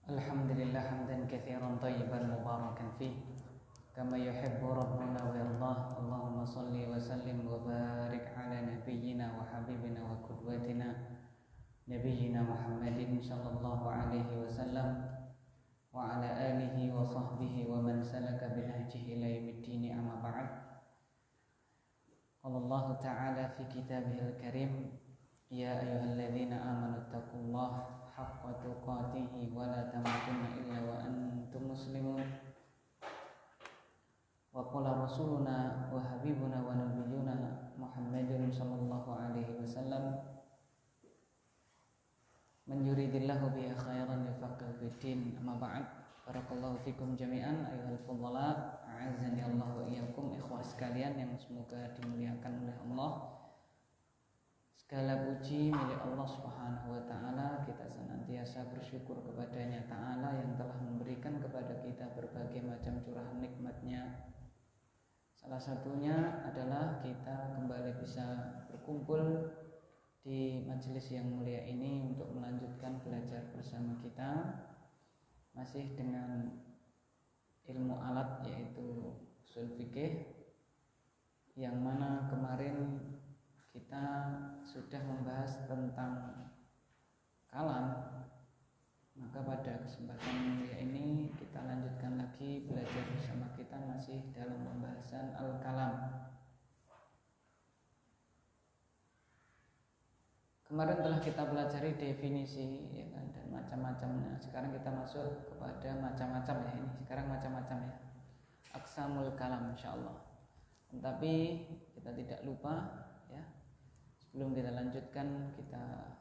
Alhamdulillah hamdan katsiran thayyiban mubarakan fih kama yuhibbu rabbuna wa yardah. Allahumma salli wa sallim wa barik ala nabiyyina wa habibina wa qudwatina nabiyyina Muhammadin sallallahu alaihi wasallam wa ala alihi wa sahbihi wa man salaka binahjihi ila yaumiddin, amma ba'd. Qala Allah ta'ala fi kitabihil karim, ya ayyuhalladzina amanu taqullaha haqqa tuqatih wa la tamutunna illa wa antum muslimun. Wa qala rasuluna wa habibuna wa nabiyyuna Muhammadin sallallahu alaihi wasallam, man yuridillahu bihi khairan yufaqihu fid din, amma ba'd. Barakallahu fikum jami'an ayyuhal fudhala, a'azzani Allah wa iyyakum, ikhwah sekalian yang semoga dimuliakan oleh Allah. Segala puji milik Allah Subhanahu wa ta'ala. Kita senantiasa bersyukur kepadanya ta'ala yang telah memberikan kepada kita berbagai macam curahan nikmatnya. Salah satunya adalah kita kembali bisa berkumpul di majelis yang mulia ini untuk melanjutkan belajar bersama kita, masih dengan ilmu alat yaitu ushul fikih, yang mana kemarin kita sudah membahas tentang kalam. Maka pada kesempatan mulia ini kita lanjutkan lagi belajar bersama kita masih dalam pembahasan al-kalam. Kemarin telah kita pelajari definisi ya kan, dan macam-macamnya. Sekarang kita masuk kepada macam-macam ya. Ini sekarang macam-macam ya, aqsamul kalam insyaallah. Tetapi kita tidak lupa ya, sebelum kita lanjutkan, kita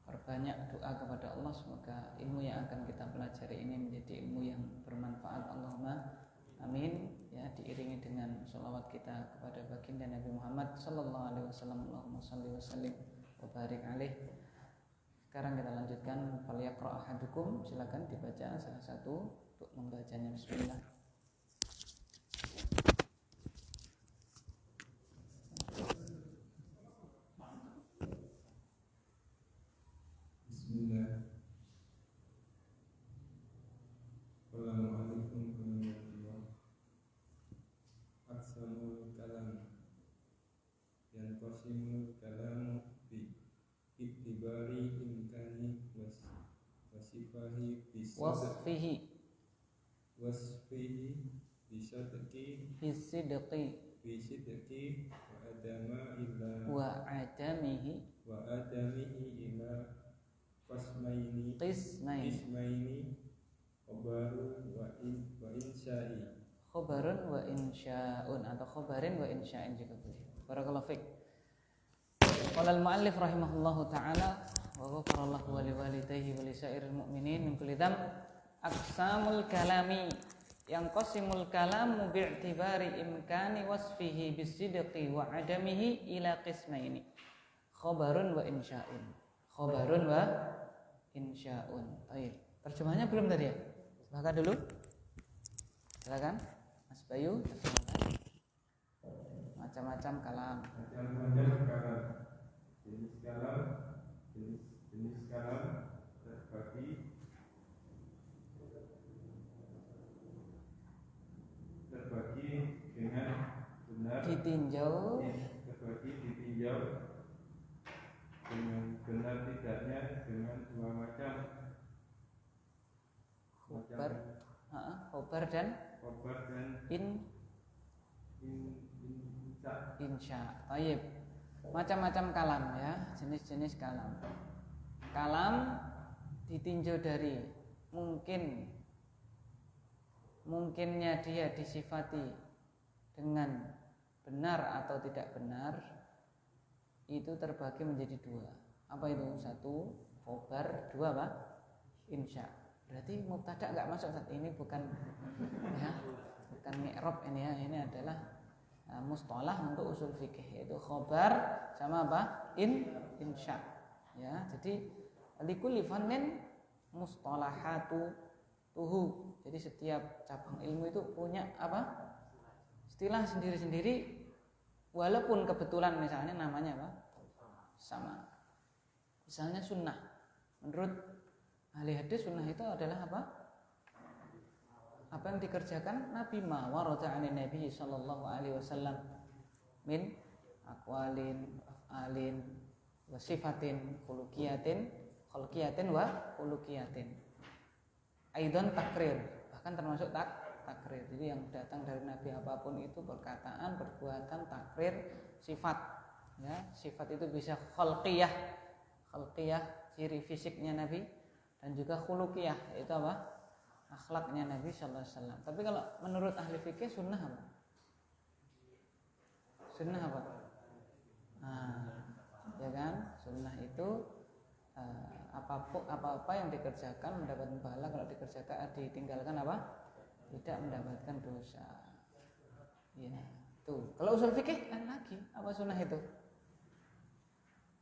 perbanyak doa kepada Allah semoga ilmu yang akan kita pelajari ini menjadi ilmu yang bermanfaat. Allahumma amin ya, diiringi dengan sholawat kita kepada baginda Nabi Muhammad sallallahu alaihi wasallam. Allahumma shalli wa sallim wa barik alaih. Sekarang kita lanjutkan, falyaqra ahadukum, silakan dibaca salah satu untuk membacanya. Bismillah. Bismillah. Assalamualaikum warahmatullahi wabarakatuh. Aqsamul kalam, yang qasimul kalam bi ittibari imkani wasifahi Wasfihi bisadqi bisidqi wa adamihi ila qismaini khobarun wa insya'un atau khobarin wa insya'in juga boleh. Barakallahu fiik. Qala al-muallif rahimahullahu ta'ala wa ghafarallahu wa liwalidayhi wa lisairil mu'minin min kulli dzamb. Aqsamul kalami, yang qasimul kalamu bi'tibari imkani wasfihi bisidqi wa adamihi ila qismaini, khobarun wa insya'un. Khobarun wa insya'un. Baik. Terjemahnya belum tadi ya? Silakan dulu. Silakan Mas Bayu. Macam-macam kalam. Jenis kalam terbagi dengan benar, Ditinjau dengan benar tidaknya dengan dua macam. Khobar dan insya. Baik. Macam-macam kalam ya, jenis-jenis kalam. Kalam ditinjau dari mungkinnya dia disifati dengan benar atau tidak benar, itu terbagi menjadi dua. Apa itu? Satu khobar, dua apa? Insya. Berarti mubtada enggak masuk saat ini, bukan ya, bukan mi'rab ini ya. Ini adalah mustalah untuk usul fikih, yaitu khobar sama apa? Insya. Ya, jadi likulli fannin mustalahatuhu. Jadi setiap cabang ilmu itu punya apa? Istilah sendiri-sendiri, walaupun kebetulan misalnya namanya apa? Sama. Misalnya sunnah, menurut ahli hadis sunnah itu adalah apa? Apa yang dikerjakan Nabi, ma warada 'anin Nabi sallallahu alaihi wasallam min aqwalin, af'alin, wa sifatin, khuluqiyatin wa khuluqiyatin. Aidan takrir, bahkan termasuk takrir. Jadi yang datang dari Nabi apapun itu perkataan, perbuatan, takrir, sifat. Ya, sifat itu bisa khalqiyah, ciri fisiknya Nabi, dan juga khuluqiyah, itu apa? Akhlaknya Nabi sallallahu alaihi wasallam. Tapi kalau menurut ahli fikih sunnah apa? Sunnah apa? Ya kan? Sunnah itu apa-apa yang dikerjakan mendapat pahala, kalau dikerjakan ditinggalkan apa? Tidak mendapatkan dosa. Ya, tuh. Kalau usul fikih lagi, apa sunnah itu?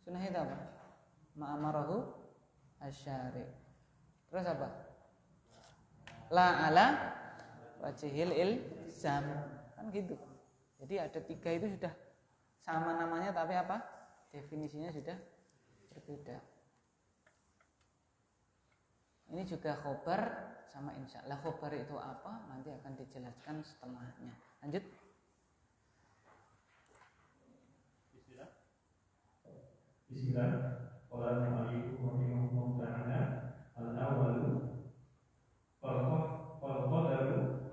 Sunnah itu apa? Ma'amarahu asyari'. Terus apa? La ala wajhil ilzam. Kan gitu. Jadi ada 3 itu sudah sama namanya, tapi apa? Definisinya sudah berbeda. Ini juga khobar sama insya. Lah khobar itu apa? Nanti akan dijelaskan setelahnya. Lanjut. Bismillah. Qala al-mu'allif rahimahullah ta'ala al-awwalu fal qadaru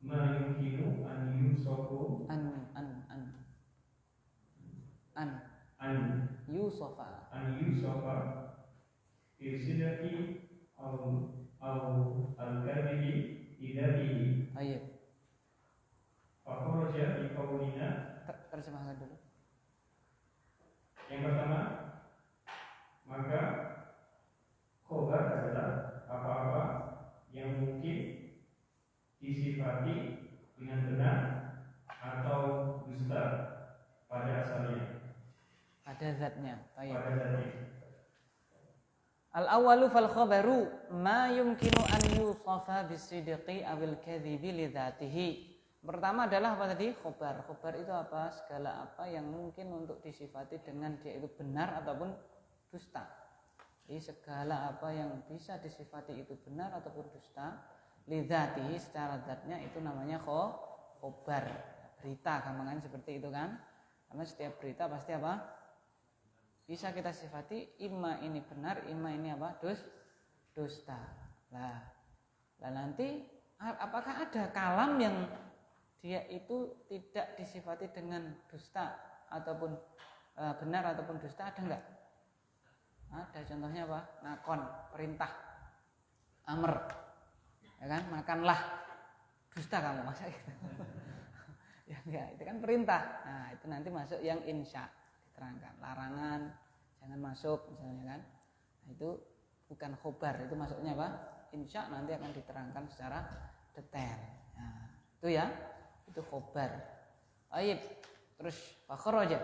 ma yumkinu an yusafu an yusafa fi sidqi al-kadhibi idatihi. Ayo. Fakhraja bi qawlina. Terjemahkan dulu. Yang pertama, maka khobar adalah apa-apa yang mungkin disifati dengan benar atau dusta pada asalnya, pada zatnya. Pada zatnya. Al-awwalu fal khabaru ma yumkinu an yusafa bisidqi awil kadhibi li dzatihi. Pertama adalah apa tadi? Khobar. Khobar itu apa? Segala apa yang mungkin untuk disifati dengan dia itu benar ataupun dusta. Jadi segala apa yang bisa disifati itu benar ataupun dusta, li dzatihi, secara zatnya, itu namanya khobar. Berita gampangan seperti itu kan? Karena setiap berita pasti apa? Bisa kita sifati imma ini benar, imma ini apa? Dusta. Lah nanti apakah ada kalam yang dia itu tidak disifati dengan dusta ataupun benar ataupun dusta, ada enggak? Ada, contohnya apa? Nakon, perintah, amr, ya kan? Makanlah. Dusta kamu, masa gitu? Ya enggak, itu kan perintah. Nah itu nanti masuk yang insya, diterangkan. Larangan, jangan masuk misalnya kan. Nah itu bukan khobar, itu masuknya apa? Insya, nanti akan diterangkan secara detail. Nah itu ya, itu khobar. Baik, terus fakhraja.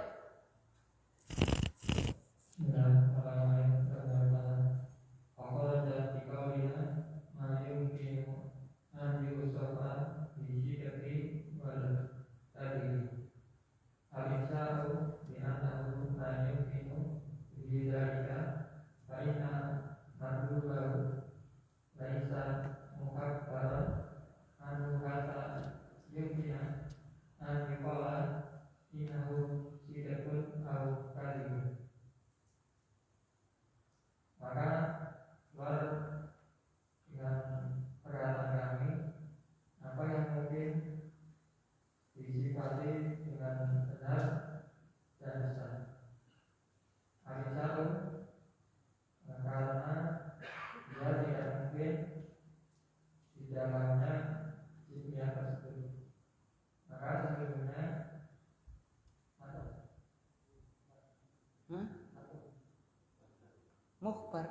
Mukhbar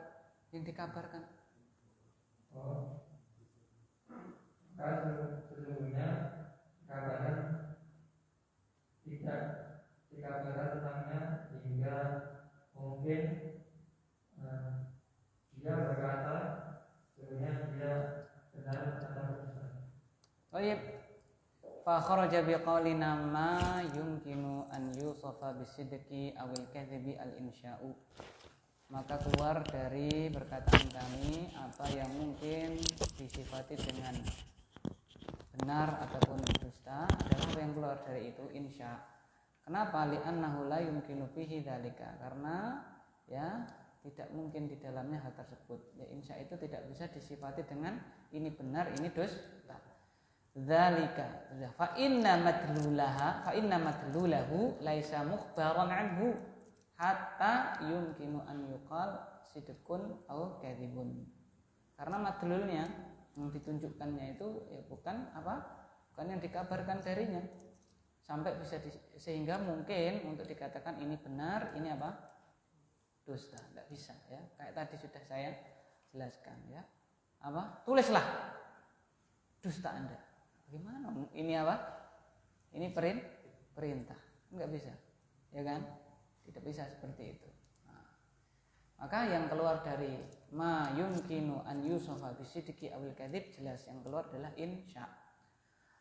yang dikabarkan. Sesungguhnya kabaran tidak dikabarkan tentangnya hingga mungkin dia berkata sebenarnya dia benar atau salah. Baik. Fa kharaja bi qaulina ma yumkinu an yusafa bisidqi awil kadhibi al insya'u. maka keluar dari perkataan kami apa yang mungkin disifati dengan benar ataupun dusta adalah apa yang keluar dari itu insya. Kenapa? Li'annahu la yumkinu fihi dzalika. Karena ya tidak mungkin di dalamnya hal tersebut. Ya insya itu tidak bisa disifati dengan ini benar, ini dusta. Dzalika fa inna madlulahu laisa mukhbaran anhu hatta yumkinu an yuqal sidqun au kadzibun. Karena madlulnya yang ditunjukkannya itu ya bukan yang dikabarkan darinya sampai bisa sehingga mungkin untuk dikatakan ini benar, ini dusta, tidak bisa ya. Kayak tadi sudah saya jelaskan ya. Tulislah dusta Anda. Bagaimana? Ini Ini perintah. Enggak bisa. Ya kan? Tidak bisa seperti itu. Nah, maka yang keluar dari ma yumkinu an yusafa bisidqi awil kadzib jelas yang keluar adalah insya.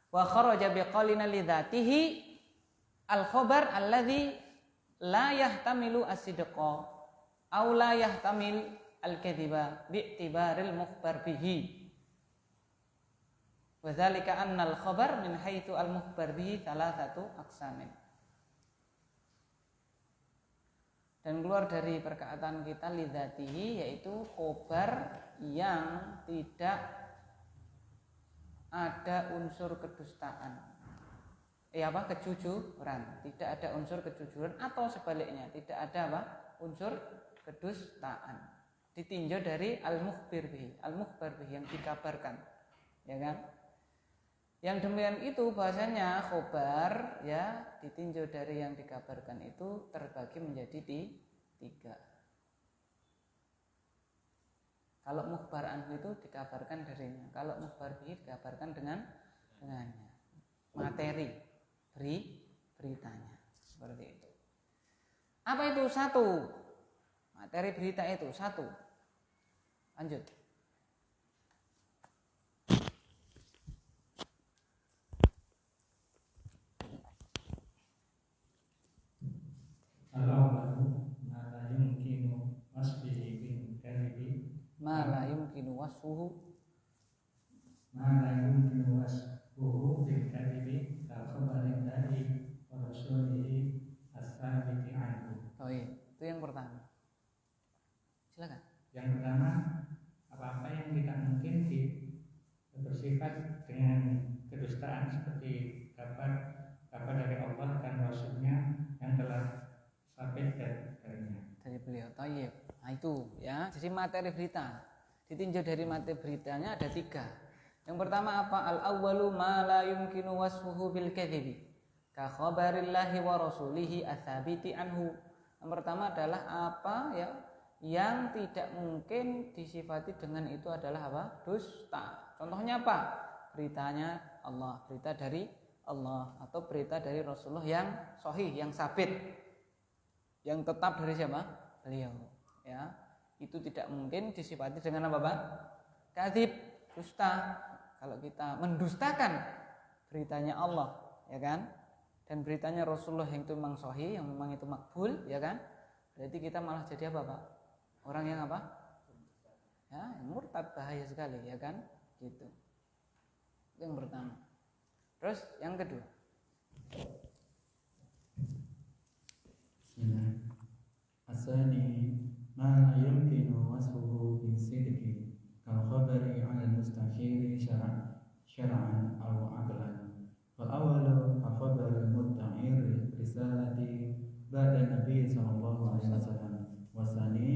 Wa kharaja biqalina lidzatihi al-khabar alladhi la yahtamilu as-sidqa aw la yahtamil al-kadhiba bi'tibaril mukhbar bihi. Wa dzalika anna al-khabar min haitsu al-mukhbar bihi thalathatu aqsamin. Dan keluar dari perkataan kita lidzatihi yaitu khobar yang tidak ada unsur kedustaan. Kejujuran. Tidak ada unsur kejujuran atau sebaliknya, tidak ada unsur kedustaan. Ditinjau dari al-mukhbir bihi, yang dikabarkan. Ya kan? Yang demikian itu bahasanya khobar ya ditinjau dari yang dikabarkan itu terbagi menjadi tiga. Kalau mukhbar anhu itu dikabarkan darinya, kalau mukhbar bihi dikabarkan dengannya. Materi beritanya seperti itu. Apa itu? Satu. Materi berita itu satu. Lanjut. Ma la yumkinu wasfuhu bil kadhibi ka khabarin dari wa rasulihi as-sabiti anhu. Oh iya, itu yang pertama. Silakan. Yang pertama, apa-apa yang tidak mungkin bersifat dengan kedustaan seperti kabar dari Allah dan Rasulnya yang telah sabit darinya. Dari beliau. Thayyib. Nah itu ya, jadi materi berita ditinjau dari materi beritanya ada tiga. Yang pertama apa? Al-awwalu ma la yumkinu wasfuhu bil kadhibi ka khabarillahi wa rasulihi ats-tsabiti anhu. Yang pertama adalah apa ya yang tidak mungkin disifati dengan itu adalah dusta. Contohnya apa? Beritanya Allah, berita dari Allah atau berita dari Rasulullah yang sahih, yang sabit, yang tetap dari siapa? Beliau. Ya, itu tidak mungkin disifati dengan apa? Kadzib, dusta. Kalau kita mendustakan beritanya Allah, ya kan? Dan beritanya Rasulullah yang itu memang sahih, yang memang itu makbul, ya kan? Berarti kita malah jadi apa? Orang yang apa? Ya, yang murtad, bahaya sekali, ya kan? Gitu. Itu yang pertama. Terus yang kedua. Asani ma yumkinu wasfuhu bisidqi kal khabari 'ala al-mustahiri syar'an aw 'aqlan. Fal awwalu khabar al-mutta'ir risalati ba'da Nabi sallallahu alaihi wasallam. Wasani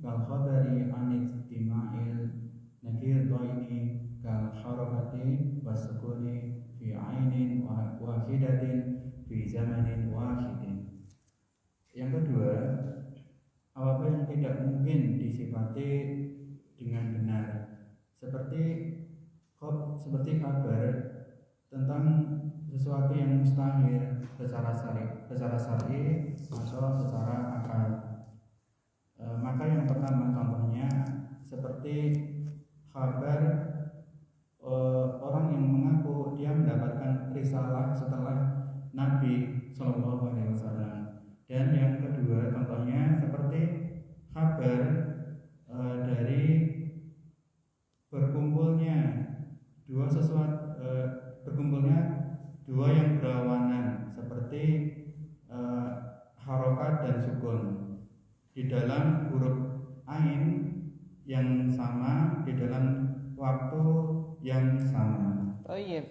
kal khabari 'an istima'il nakir dhaini kal harakati wasukuni fi 'ainin wahidatin fi zamanin wahidin. Yang kedua, apa yang tidak mungkin disifati dengan benar, seperti kabar tentang sesuatu yang mustahil secara syar'i atau secara akal. Maka yang pertama contohnya seperti kabar orang yang mengaku dia mendapatkan risalah setelah Nabi Shallallahu Alaihi Wasallam. Dan yang kedua contohnya seperti kabar dari berkumpulnya berkumpulnya dua yang berlawanan seperti harokat dan sukun di dalam huruf ain yang sama di dalam waktu yang sama. Oh iya.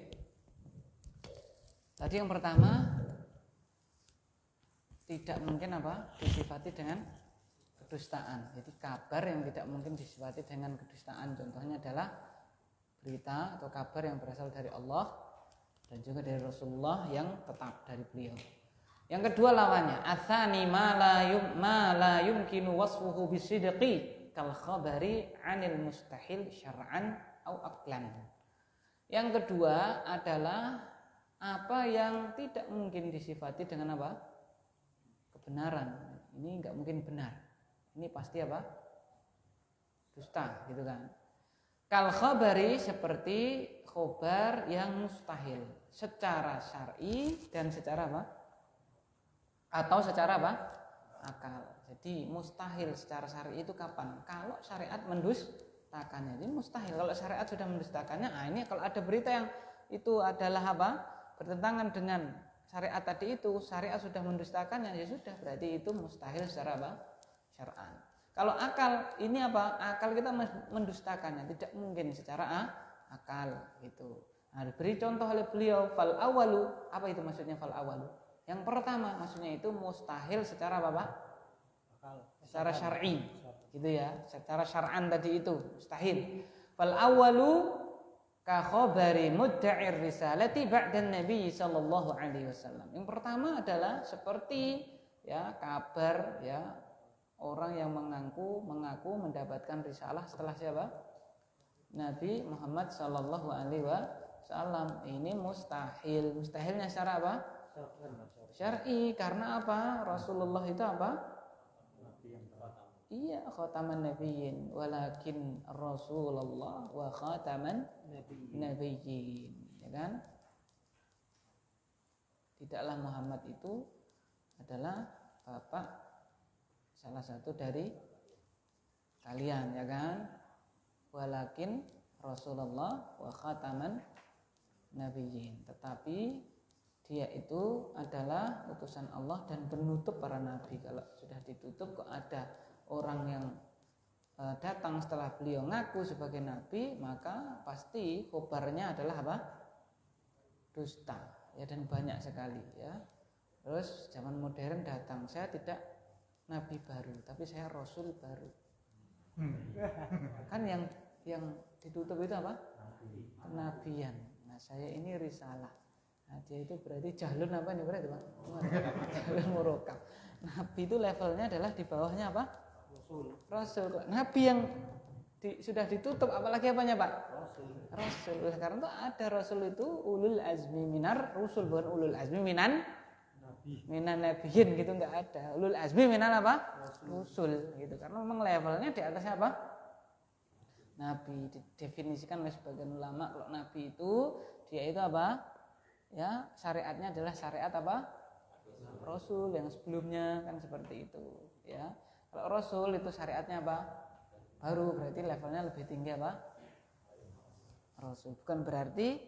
Tadi yang pertama tidak mungkin disifati dengan kedustaan. Jadi kabar yang tidak mungkin disifati dengan kedustaan. Contohnya adalah berita atau kabar yang berasal dari Allah dan juga dari Rasulullah yang tetap dari beliau. Yang kedua lawannya, atsani ma la yumkinu wasfuhu bisidqi kal khabari 'anil mustahil syar'an au aqlan. Yang kedua adalah apa yang tidak mungkin disifati dengan kebenaran. Ini enggak mungkin benar. Ini pasti dusta, gitu kan. Kal khabari seperti khobar yang mustahil secara syar'i dan secara atau secara akal. Jadi mustahil secara syar'i itu kapan? Kalau syariat mendustakannya. Jadi mustahil kalau syariat sudah mendustakannya. Ini kalau ada berita yang itu adalah bertentangan dengan syariat tadi itu, syariat sudah mendustakannya, ya sudah berarti itu mustahil secara syar'an. Kalau akal ini akal kita mendustakannya, tidak mungkin secara akal gitu. Nah, diberi contoh oleh beliau fal awalu, apa itu maksudnya fal awalu? Yang pertama maksudnya itu mustahil secara secara syar'i gitu ya, secara syar'an tadi itu mustahil. Fal awalu ka khabari mudda'ir risalati ba'da Nabi sallallahu alaihi wasallam. Yang pertama adalah seperti kabar orang yang mengaku mendapatkan risalah setelah siapa? Nabi Muhammad sallallahu alaihi wasallam. Ini mustahil. Mustahilnya secara syar'i, karena Rasulullah itu Iya, khataman nabiyyin, walakin Rasulullah wa khataman nabiyyin, ya kan? Tidaklah Muhammad itu adalah bapak salah satu dari kalian, ya kan? Walakin Rasulullah wa khataman nabiyyin, tetapi dia itu adalah utusan Allah dan penutup para nabi. Kalau sudah ditutup kok ada orang yang datang setelah beliau ngaku sebagai nabi, maka pasti khobarnya adalah dusta, ya, dan banyak sekali, ya. Terus zaman modern datang, saya tidak nabi baru, tapi saya rasul baru. Kan yang ditutup itu kenabian. Nah, saya ini risalah. Nah, dia itu berarti jahlun nih berarti Pak? Jahlun murokab. Nabi itu levelnya adalah di bawahnya Rasul. Nabi yang sudah ditutup, apalagi Pak? Rasul. Karena itu ada Rasul itu ulul azmi minar rusul, bukan ulul azmi minan nabiyyin gitu, enggak ada. Ulul azmi minan rusul gitu. Karena memang levelnya di atasnya Nabi. Didefinisikan oleh sebagian ulama kalau Nabi itu dia itu ya, syariatnya adalah syariat Rasul yang sebelumnya, kan seperti itu, ya. Kalau Rasul itu syariatnya baru, berarti levelnya lebih tinggi Rasul. Bukan berarti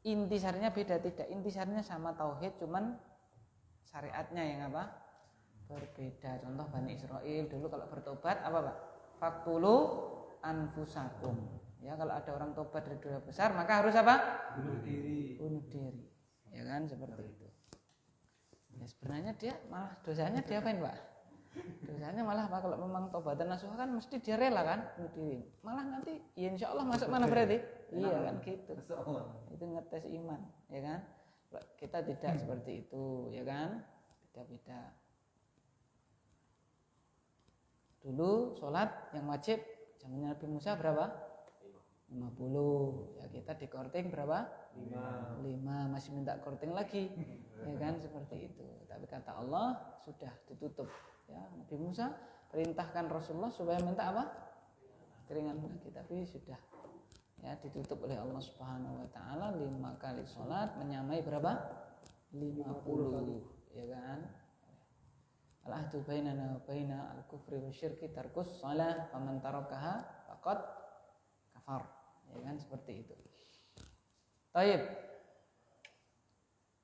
inti syariatnya beda, tidak. Inti syariatnya sama tauhid, cuman syariatnya yang berbeda. Contoh Bani Israel dulu kalau bertobat Pak? Faqtulu anfusakum. Ya, kalau ada orang tobat dari dosa besar maka harus bunuh diri. Ya kan, seperti itu. Ya, sebenarnya dia malah dosanya dia apain Pak? Dosanya malah kalau memang tobatan nasuha kan mesti dia rela kan bunuh diri. Malah nanti ya insya Allah masuk mana berarti? Iya kan gitu. Itu ngetes iman, ya kan? Kita tidak seperti itu, ya kan? Beda-beda. Dulu sholat yang wajib zamannya Nabi Musa berapa? 50. Ya, kita di korting berapa? 5. Masih minta korting lagi, ya kan, seperti itu. Tapi kata Allah sudah ditutup, ya. Nabi Musa perintahkan Rasulullah supaya minta keringan lagi, tapi sudah, ya, ditutup oleh Allah Subhanahu wa taala 5 kali sholat menyamai berapa? 50, ya kan. al-ahdu bainana wa baina al-kufri wasyirki tarkus shalah faman tarakaha faqad kafar. Ya kan seperti itu. Baik.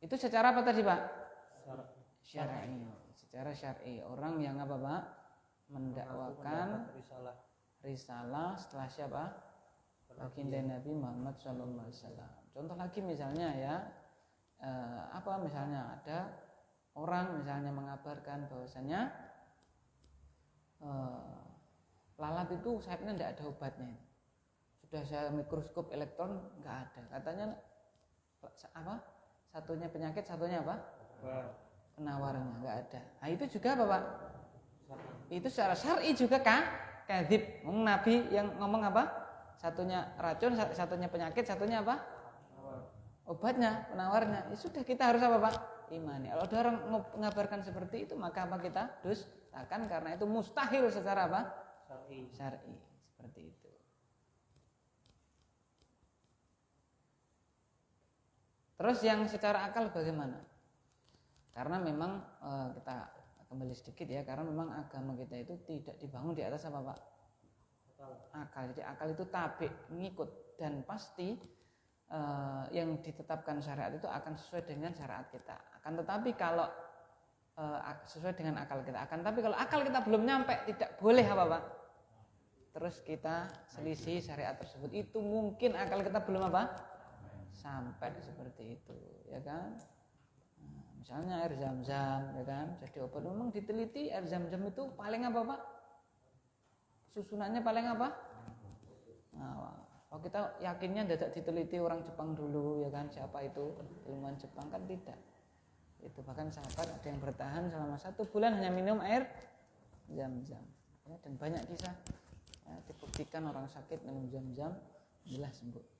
Itu secara apa tadi, Pak? Syar'i. Secara syar'i. Orang yang apa, Pak? Mendakwakan risalah setelah siapa? Baginda Nabi Muhammad SAW. Contoh lagi misalnya ya, apa misalnya ada orang misalnya mengabarkan bahwasanya lalat itu sayapnya tidak ada obatnya. Sudah saya mikroskop elektron nggak ada. Katanya apa? Satunya penyakit, satunya apa? Penawarnya nggak ada. Nah itu juga apa, Pak? Itu secara syar'i juga kan? Kadzib. Nabi yang ngomong apa? Satunya racun, satunya penyakit, satunya apa? Obatnya, penawarnya. Ya sudah, kita harus apa, Pak? Imani. Kalau ada orang mengabarkan seperti itu, maka apa kita dustakan karena itu mustahil secara apa? Syar'i. Seperti itu. Terus yang secara akal bagaimana? Karena memang kita kembali sedikit ya, karena memang agama kita itu tidak dibangun di atas apa, Pak? Akal. Jadi akal itu tabi, ngikut, dan pasti yang ditetapkan syariat itu akan sesuai dengan syariat kita. Akan tetapi kalau sesuai dengan akal kita, tapi kalau akal kita belum nyampe, tidak boleh apa, Pak? Terus kita selisih syariat tersebut. Itu mungkin akal kita belum apa? Sampai seperti itu, ya kan? Nah, misalnya air zam-zam, ya kan? Jadi obat, memang diteliti air zam-zam itu paling apa, Pak? Susunannya paling apa? Nah, kalau kita yakinnya tidak diteliti orang Jepang dulu, ya kan? Siapa itu ilmuwan Jepang? Kan tidak. Itu bahkan sahabat ada yang bertahan selama 1 bulan hanya minum air zam-zam, ya, dan banyak kisah ya, dibuktikan orang sakit minum zam-zam jelas sembuh.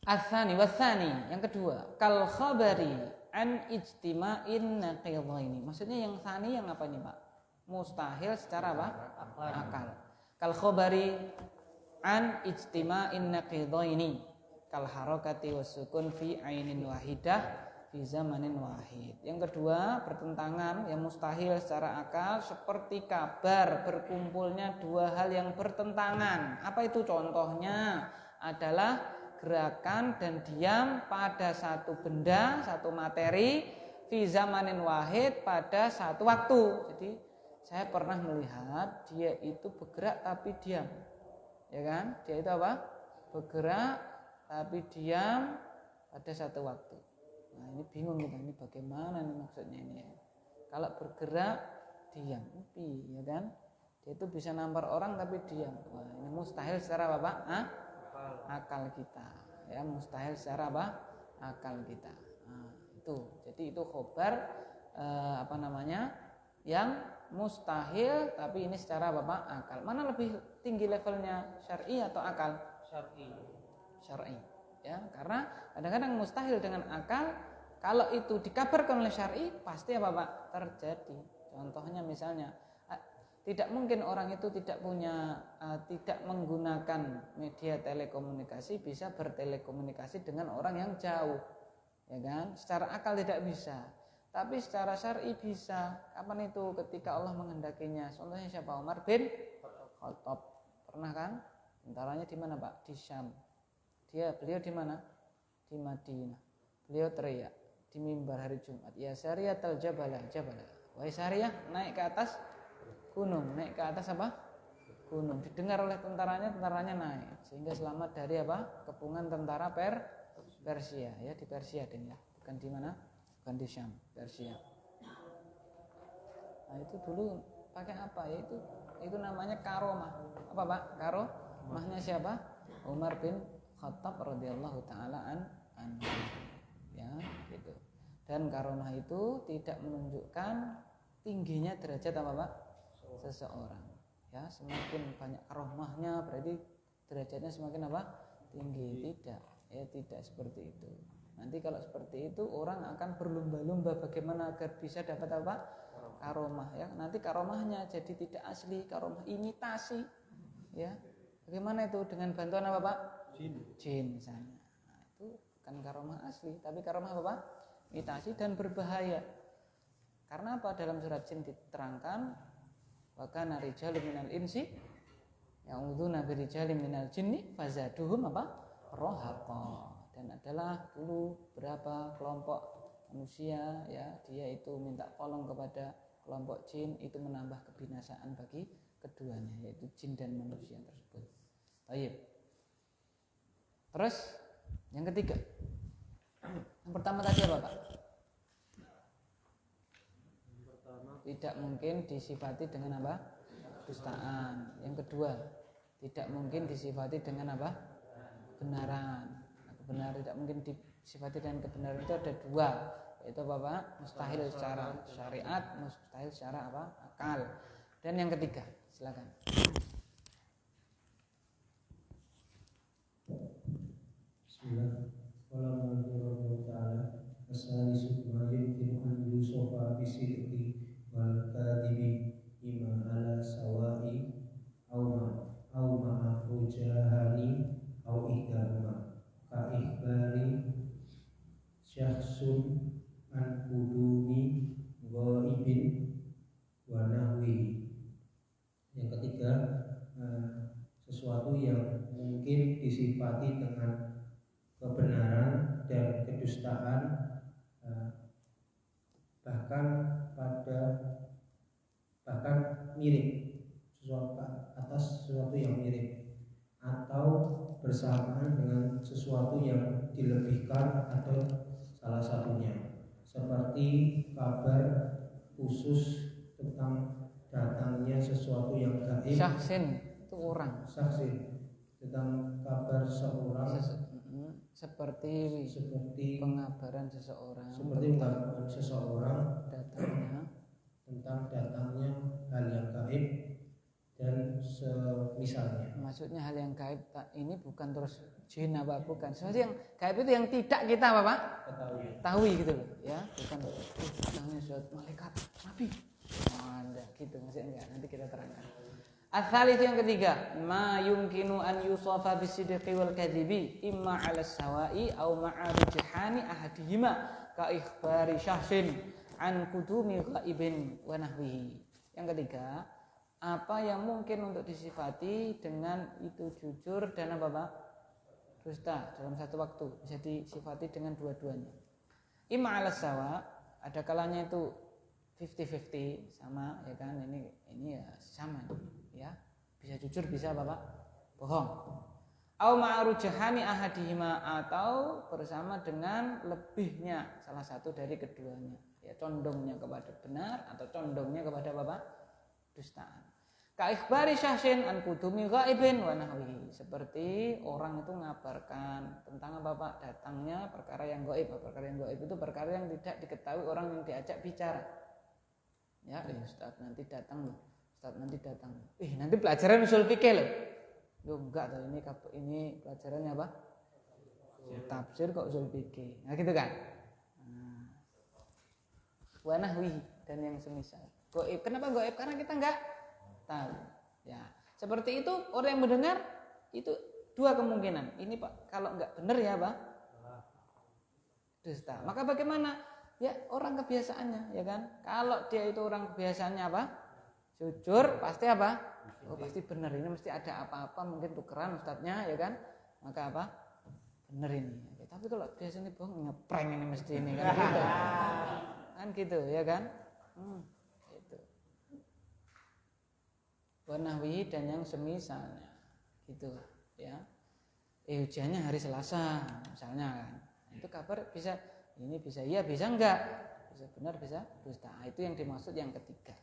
Ats-tsani was-tsani, yang kedua, kal khabari an ijtima'in naqidaini. Maksudnya yang tsani yang apa ini, Pak? Mustahil secara apa? Akal. Kal khabari an ijtima'in naqidaini kal harakati wasukun fi ainin wahidah fi zamanin wahid. Yang kedua, bertentangan yang mustahil secara akal seperti kabar berkumpulnya dua hal yang bertentangan. Apa itu contohnya? Adalah gerakan dan diam pada satu benda, satu materi fi zamanin wahid pada satu waktu. Jadi saya pernah melihat dia itu bergerak tapi diam, ya kan? Dia itu apa? Bergerak tapi diam pada satu waktu. Nah ini bingung kita, ini bagaimana nih maksudnya ini ya? Kalau bergerak diam, ya kan? Dia itu bisa nampar orang tapi diam. Wah ini mustahil secara apa, Pak? Akal kita, ya mustahil secara apa? Akal kita. Nah, itu. Jadi itu khobar yang mustahil, tapi ini secara apa, Pak? Akal. Mana lebih tinggi levelnya, syar'i atau akal? Syar'i. Ya, karena kadang-kadang mustahil dengan akal, kalau itu dikabarkan oleh syar'i pasti apa, Pak? Terjadi. Contohnya misalnya tidak mungkin orang itu tidak menggunakan media telekomunikasi bisa bertelekomunikasi dengan orang yang jauh, ya kan? Secara akal tidak bisa, tapi secara syar'i bisa. Kapan itu? Ketika Allah menghendakinya. Contohnya siapa? Umar bin Khattab. Pernah kan? Tentaranya di mana, Pak? Di Syam. Beliau di mana? Di Madinah. Beliau teriak di mimbar hari Jumat, ya Sariyatal Jabalah, wahai Sariyah, naik ke atas gunung. Naik ke atas apa? Gunung. Didengar oleh tentaranya naik, sehingga selamat dari apa? Kepungan tentara Persia, ya, di Persia deh ya. Bukan di mana? Bukan di Syam, Persia. Nah, itu dulu pakai apa? Ya itu namanya karomah. Apa, Pak? Karomahnya siapa? Umar bin Khattab radhiyallahu taala anhu. Ya, gitu. Dan karomah itu tidak menunjukkan tingginya derajat apa, Pak? Seseorang, ya, semakin banyak karomahnya berarti derajatnya semakin apa? Tinggi. Tidak seperti itu. Nanti kalau seperti itu orang akan berlomba-lomba bagaimana agar bisa dapat apa? Karomah, ya. Nanti karomahnya jadi tidak asli, karomah imitasi, ya. Bagaimana itu dengan bantuan apa, Pak? Jin misalnya. Nah, itu bukan karomah asli, tapi karomah apa, Pak? Imitasi dan berbahaya. Karena apa? Dalam surat Jin diterangkan wa kana rijalun minal insi ya'udzuna birijalin minal jinni fazaduhum apa? Rahaqa. Dan adalah dulu berapa kelompok manusia ya, dia itu minta tolong kepada kelompok jin, itu menambah kebinasaan bagi keduanya, yaitu jin dan manusia tersebut. Baik. Terus yang ketiga, yang pertama tadi apa Pak? Tidak mungkin disifati dengan apa? Dustaan. Yang kedua, tidak mungkin disifati dengan apa? Kebenaran. Nah, kebenaran tidak mungkin disifati dengan kebenaran itu ada dua, yaitu apa Pak? Mustahil secara syariat, mustahil secara apa? Akal. Dan yang ketiga, silakan. Bismillah. Wallahu ta'ala as-salisu ma yumkinu an yusofa bisidqi wal kadhibi imma ala sawa'i aw ma'a fujahani aw ihdahuma ka ikhbari syakhsun an kudumi ghaibin wa nahwi. Yang ketiga, sesuatu yang mungkin disifati dengan kebenaran dan kedustaan, bahkan mirip sesuatu atas sesuatu yang mirip atau bersamaan dengan sesuatu yang dilebihkan atau salah satunya, seperti kabar khusus tentang datangnya sesuatu yang gaib. Syahsin itu orang. Syahsin tentang kabar seorang, seperti pengabaran seseorang, tentang datangnya hal yang gaib dan semisalnya. Maksudnya hal yang gaib ini bukan terus jin apa bukan. Sesuatu yang gaib itu yang tidak kita apa Pak? Ketahui gitu loh ya, bukan datangnya suatu malaikat, nabi. Oh, enggak gitu maksudnya enggak. Nanti kita terangkan. Asal itu yang ketiga, ma yumkinu an yusafa bisidqi wal kadhibi imma 'ala sawa'i aw ma'a rujhani ahadihima ka ikhbari syahsin an kudumi ghaibin wa nahwihi. Yang ketiga, apa yang mungkin untuk disifati dengan itu jujur dan apa Pak? Dusta dalam satu waktu, bisa disifati dengan dua-duanya. Imma 'ala sawa, ada kalanya itu 50-50 sama ya kan, ini ya sama ya, bisa jujur bisa apa Pak? Bohong. Au ma'rujahani ahadihima, atau bersama dengan lebihnya salah satu dari keduanya, ya condongnya kepada benar atau condongnya kepada apa Pak? Dustaan. Ka ikhbari syahsin an kudumi ghaibin wa nahwihi, seperti orang itu ngabarkan tentang apa Pak? Datangnya perkara yang gaib. Perkara yang gaib itu perkara yang tidak diketahui orang yang diajak bicara. Ya, Ustaz nanti datang loh. Ustaz nanti datang. Nanti pelajaran usul fikih loh. Loh enggak tuh, ini pelajarannya apa? Tafsir kok usul fikih. Nah gitu kan. Wa nahwihi, dan yang semisal. Gaib. Kenapa gaib? Karena kita enggak tahu. Ya, seperti itu orang yang mendengar itu dua kemungkinan. Ini Pak, kalau enggak benar ya Pak? Dusta. Maka bagaimana? Ya orang kebiasaannya, ya kan. Kalau dia itu orang kebiasaannya apa? Jujur, pasti apa? Oh pasti benar, ini mesti ada apa-apa, mungkin tukeran ustadznya, ya kan. Maka apa? Benar ini. Ya, tapi kalau biasanya bohong, ngeprank ini mesti ini kan gitu. Kan gitu, ya kan. Gitu. Wa nahwihi, dan yang semisalnya, gitu, ya. Ujiannya hari Selasa, misalnya kan. Itu kabar bisa ini bisa iya, bisa enggak, bisa benar, bisa dusta. Itu yang dimaksud yang ketiga,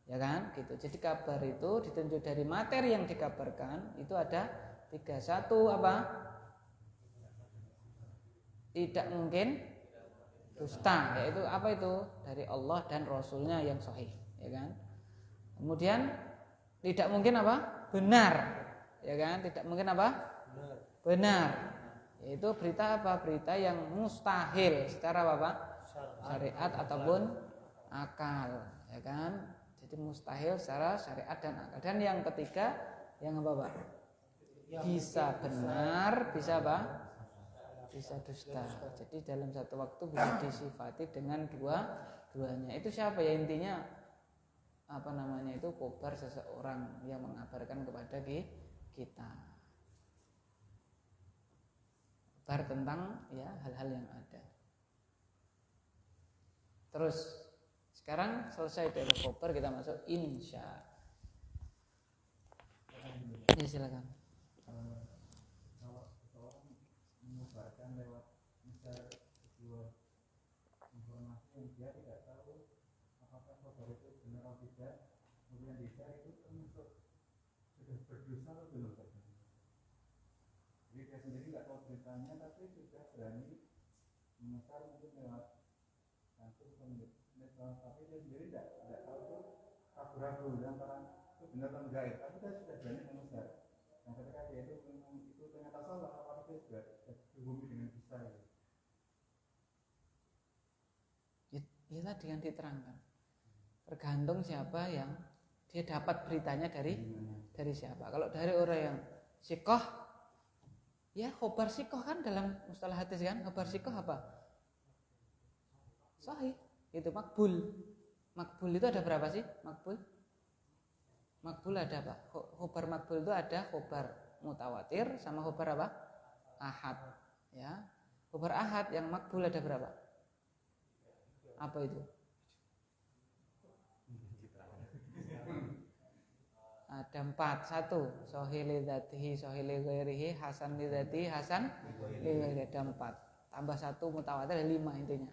ya kan, gitu. Jadi kabar itu ditunjuk dari materi yang dikabarkan itu ada 3. 1 apa? Tidak mungkin dusta, yaitu apa itu? Dari Allah dan Rasulnya yang sahih, ya kan. Kemudian tidak mungkin apa? Benar, ya kan. Tidak mungkin apa? Benar. Yaitu berita apa? Berita yang mustahil secara apa? Syariat ataupun akal, ya kan. Jadi mustahil secara syariat dan akal. Dan yang ketiga yang apa Pak? Bisa benar, bisa apa? Bisa dusta. Jadi dalam satu waktu bisa disifati dengan dua duanya. Itu siapa ya, intinya apa namanya itu, khobar seseorang yang mengabarkan kepada kita. Khobar tentang ya hal-hal yang ada. Terus sekarang selesai dari khobar, kita masuk insya. Ya silakan. Kalau seseorang menyebarkan lewat misal sebuah informasi yang dia tidak tahu apakah kabar itu benar atau tidak, kemudian dia itu termasuk sudah berdosa atau belum saja. Jadi dia sendiri tidak tahu beritanya, tapi sudah berani menyebar mungkin lewat kantor medsos, tapi dia sendiri tidak tahu itu ragu-ragu antara itu benar atau enggak, tapi dia sudah berani menyebar. Nah ketika dia itu memang itu ternyata salah, apakah dia juga dihukumi dengan bisa gitu. Ya tadi yang diterangkan, tergantung siapa yang dia dapat beritanya dari siapa. Kalau dari orang yang sikoh, ya khobar sikoh kan dalam mustalah hadis kan, khobar sikoh apa? Sahih, itu makbul. Makbul itu ada berapa sih? Makbul ada apa? Khobar makbul itu ada khobar mutawatir sama khobar apa? Ahad. Ya, khobar ahad yang makbul ada berapa? Apa itu? Ada 4. 1 sahih li dzatihi, sahih li ghairihi, hasan li dzatihi, hasan li ghairihi. Ada 4 tambah 1 mutawatir, ada 5 intinya.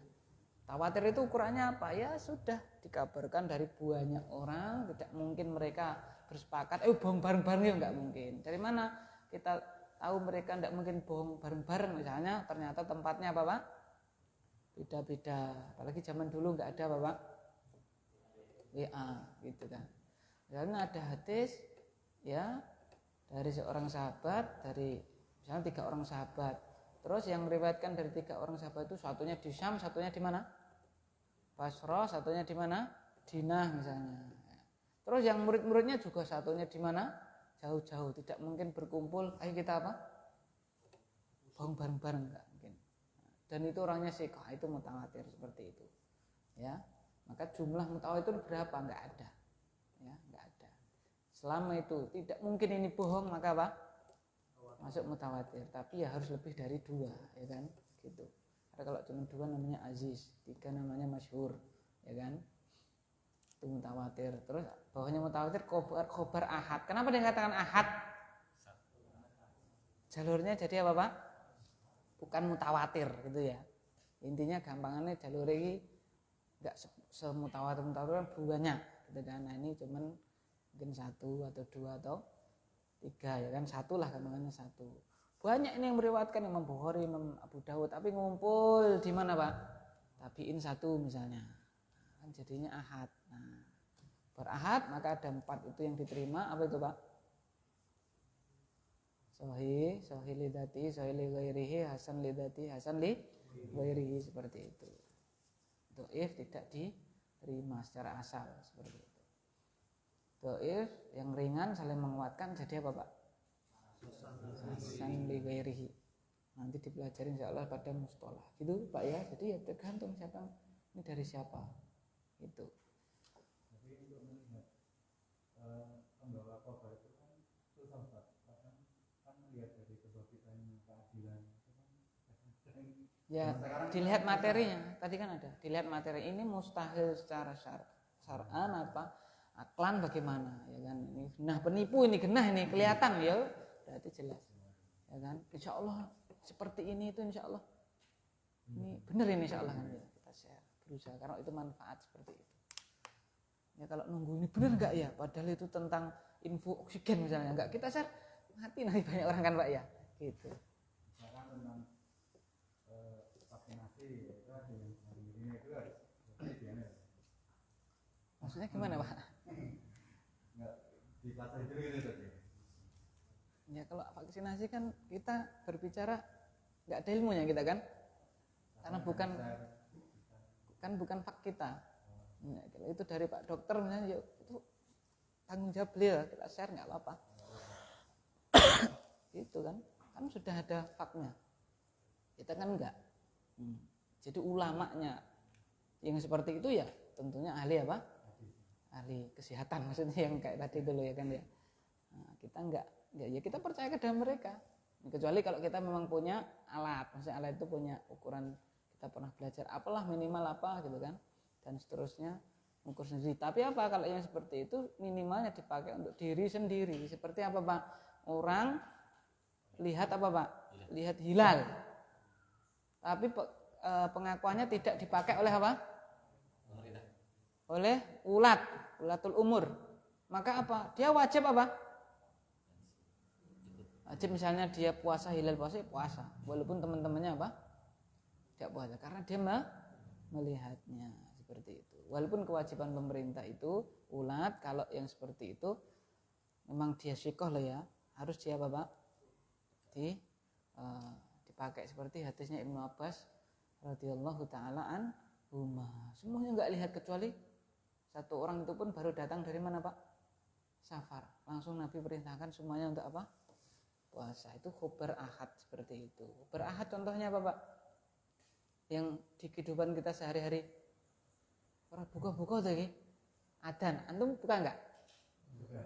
Tawatir itu ukurannya apa? Ya sudah dikabarkan dari banyak orang, tidak mungkin mereka bersepakat bohong bareng-bareng, ya enggak mungkin. Dari mana kita tahu mereka enggak mungkin bohong bareng-bareng? Misalnya ternyata tempatnya apa Pak? Beda-beda. Apalagi zaman dulu enggak ada Bapak WA gitu kan. Karena ada hadis ya dari seorang sahabat, dari misalnya 3 orang sahabat. Terus yang meriwayatkan dari 3 orang sahabat itu satunya di Syam, satunya di mana? Basra, satunya di mana? Dinah misalnya. Terus yang murid-muridnya juga satunya di mana? Jauh-jauh, tidak mungkin berkumpul. Ayo kita apa? Bohong bareng-bareng, enggak mungkin. Dan itu orangnya sikoh, itu mutawatir seperti itu. Ya, maka jumlah mutawatir itu berapa? Enggak ada. Ya, enggak ada. Selama itu tidak mungkin ini bohong, maka apa? Masuk mutawatir. Tapi ya harus lebih dari 2, ya kan? Gitu. Karena kalau cuma 2 namanya aziz, 3 namanya masyhur, ya kan? Itu mutawatir. Terus bawahnya mutawatir khobar ahad. Kenapa dikatakan ahad? Jalurnya jadi apa Pak? Bukan mutawatir gitu ya. Intinya gampangannya jalur ini enggak semutawatir kan banyak gitu kan. Nah, ini cuman mungkin 1 atau 2 atau 3 ya kan, 1 lah gampangannya 1. Banyak ini yang meriwayatkan, Imam Bukhari, Imam Abu Dawud, tapi ngumpul di mana Pak? Tabiin 1 misalnya. Kan jadinya ahad. Nah, berahad maka ada 4 itu yang diterima. Apa itu Pak? Sahih, sahih li dzati, sahih li ghairihi, hasan li dzati, hasan li ghairihi, seperti itu. Dhaif tidak diterima secara asal seperti itu. Dhaif yang ringan saling menguatkan jadi apa Pak? Hasan li ghairihi. Nanti dipelajari insyaallah pada mustalah. Gitu Pak ya. Jadi ya tergantung siapa ini dari siapa. Gitu. Tapi untuk melihat pembawa kabar itu kan susah Pak. Kan melihat dari kebajikan keadilan itu kan ya dilihat materinya. Tadi kan ada dilihat materi. Ini mustahil secara syar'an apa aklan bagaimana ya kan. Ini nah penipu, ini genah, ini kelihatan ya berarti jelas ya kan. Insyaallah seperti ini itu insyaallah ini benar ini insyaallah kan ya. Kita share berusaha karena itu manfaat seperti itu ya. Kalau nunggu ini benar enggak ya, padahal itu tentang info oksigen misalnya, enggak kita share mati nanti banyak orang kan Pak ya gitu. Misalkan tentang vaksinasi itu ada yang ini itu harus gimana? Maksudnya gimana Pak? Enggak dipelajari dulu gitu tadi. Ya kalau vaksinasi kan kita berbicara enggak ada ilmunya kita kan, karena bukan hak kita. Ya, itu dari Pak Dokter misalnya ya, itu tanggung jawab beliau, kita share enggak apa-apa. Itu kan sudah ada faknya, kita kan enggak. Jadi ulamanya Yang seperti itu ya tentunya ahli apa? Ahli kesehatan maksudnya yang kayak tadi dulu ya kan ya. Nah, kita enggak ya kita percaya kepada mereka. Kecuali kalau kita memang punya alat, maksudnya alat itu punya ukuran, kita pernah belajar apalah minimal apa gitu kan, dan seterusnya ukur sendiri. Tapi apa kalau yang seperti itu minimalnya dipakai untuk diri sendiri. Seperti apa Pak? Orang lihat apa Pak? Lihat hilal. Tapi pengakuannya tidak dipakai oleh apa? Oleh ulatul umur. Maka apa? Dia wajib apa? Wajib misalnya dia puasa hilal puasa, walaupun teman-temannya apa? Tidak puasa karena dia melihatnya seperti itu. Walaupun kewajiban pemerintah itu ulat, kalau yang seperti itu memang dia syikoh loh ya, harus dia apa Pak? Dipakai seperti hadisnya Ibnu Abbas radhiyallahu taala anhuma. Semuanya enggak lihat kecuali satu orang itu pun baru datang dari mana Pak? Safar. Langsung Nabi perintahkan semuanya untuk apa? Puasa. Itu khobar ahad seperti itu. Khobar ahad contohnya apa Pak? Yang di kehidupan kita sehari-hari. Orang buka-buka lagi. Adan. Antum buka enggak? Buka.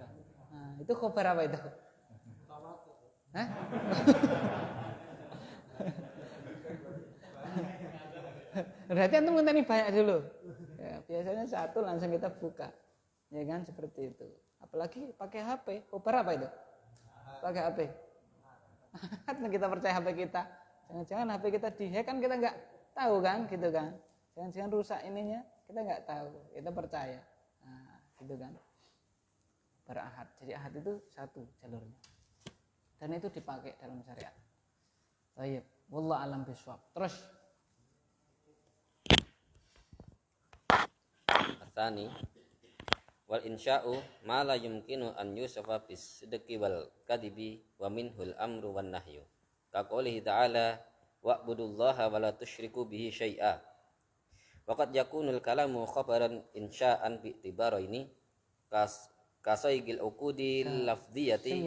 Nah, itu khobar apa itu? Hah? Berarti antum ngenteni banyak dulu. Ya, biasanya satu langsung kita buka. Ya kan seperti itu. Apalagi pakai HP. Khobar apa itu? Pakai HP. Kan kita percaya HP kita. Jangan-jangan HP kita dihack kan kita enggak tahu kan gitu kan. Jangan-jangan rusak ininya, kita enggak tahu. Kita percaya. Nah, gitu kan. Berahad. Jadi ahad itu satu jalurnya. Dan itu dipakai dalam syariat. Baik, wallahu alam bisawab. Terus Tsani wal insya'u ma la yumkinu an yusafa bis sidqi wal kadibi wa minhul amru wan nahyu. Ka qoulihi ta'ala wa'budullaha wa la tusyriku bihi syai'a. Wa qad yakunul kalamu khabaran insya'an bi i'tibaraini kasaygil uqudil lafdhiyati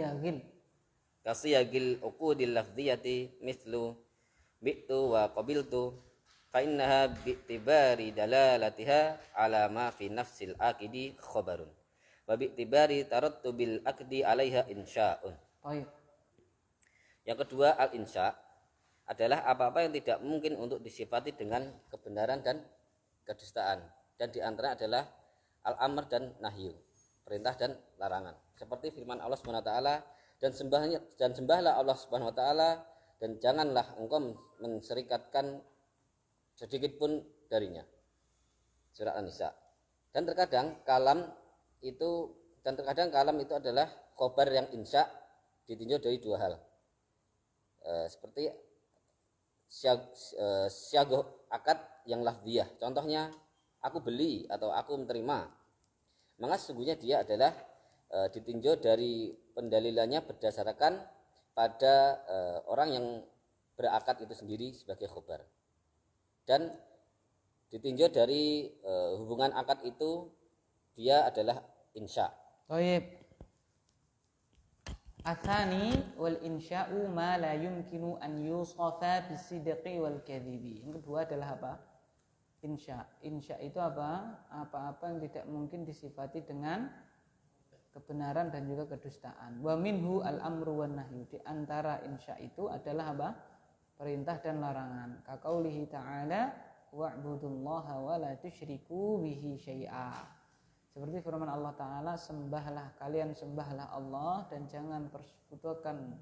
kasiyagil uqudil lafdhiyati mithlu bi'tu wa qabiltu fa innaha bi'tibari dalalatiha ala ma fi nafsil aqidi khabarun wa bi'tibari tarattubil aqdi 'alaiha insya'un. baik. Yang kedua, al-insya adalah apa-apa yang tidak mungkin untuk disifati dengan kebenaran dan kedustaan, dan diantara adalah al-amr dan nahyu, perintah dan larangan, seperti firman Allah Subhanahu wa taala, dan sembahlah Allah Subhanahu wa taala dan janganlah engkau menserikatkan sedikit pun darinya. Surat An-Nisa. Dan terkadang kalam itu adalah khobar yang insya ditinjau dari dua hal. Seperti syagoh akad yang lafdiyah. Contohnya aku beli atau aku menerima. Maka sesungguhnya dia adalah ditinjau dari pendalilannya berdasarkan pada orang yang berakad itu sendiri sebagai khobar. Dan ditinjau dari hubungan akad itu dia adalah insya. Baik. Atsani wal insya'u ma la yumkinu an yusafa bisidqi wal kadhibi. Yang kedua adalah apa? Insya. Insya itu apa? Apa-apa yang tidak mungkin disifati dengan kebenaran dan juga kedustaan. Wa minhu al-amru wan nahyu. Di antara insya itu adalah apa? Perintah dan larangan. Ka qaulihi ta'ala wa'budullaha wa la tusyriku bihi syai'a. Seperti firman Allah Ta'ala, kalian sembahlah Allah dan jangan persekutukan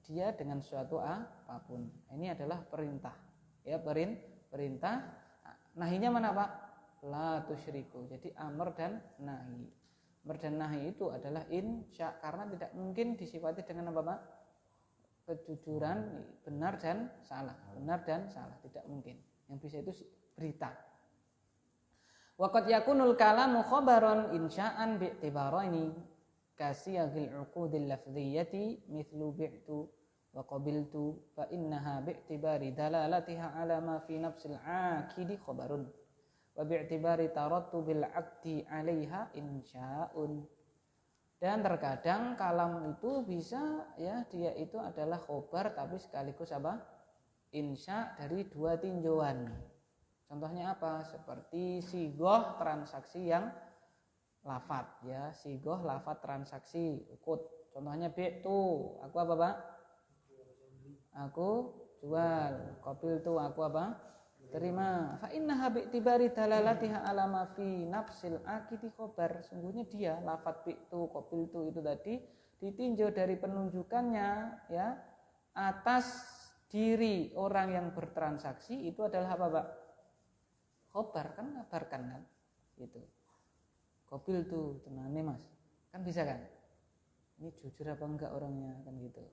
dia dengan suatu apapun. Ini adalah perintah. Ya, perintah. Nahinya mana Pak? La tusyriku. Jadi amr dan nahi. Amr dan nahi itu adalah insya, karena tidak mungkin disifati dengan apa Pak? Kejujuran, benar dan salah. Benar dan salah, tidak mungkin. Yang bisa itu berita. Waqad yakunul kalamu khabaran insya'an bi'tibaraini kasiyagil 'uqudil lafdhiyyati mithlu bi'tu wa qabiltu fa innaha bi'tibari dalalatiha 'ala ma fi nafsil 'aqidi khabarun wa bi'tibari tarattubil 'aqdi 'alaiha insya'un. Dan terkadang kalam itu bisa ya dia itu adalah khobar tapi sekaligus apa? Insya dari dua tinjauan. Contohnya apa? Seperti sigoh transaksi yang lafat ya, sigoh lafat transaksi ukut. Contohnya bi'tu, aku apa Pak? Aku jual. Qabil tu, aku apa? Terima. Fa innaha bi'tibari dalalatiha ala ma fi nafsil akidi khobar. Sungguhnya dia lafat bi'tu, qabil tu itu tadi ditinjau dari penunjukannya ya atas diri orang yang bertransaksi itu adalah apa Pak? Khobar, kan ngabarkan kan gitu. Qabil tu, tenane Mas, kan bisa kan, ini jujur apa enggak orangnya kan gitu.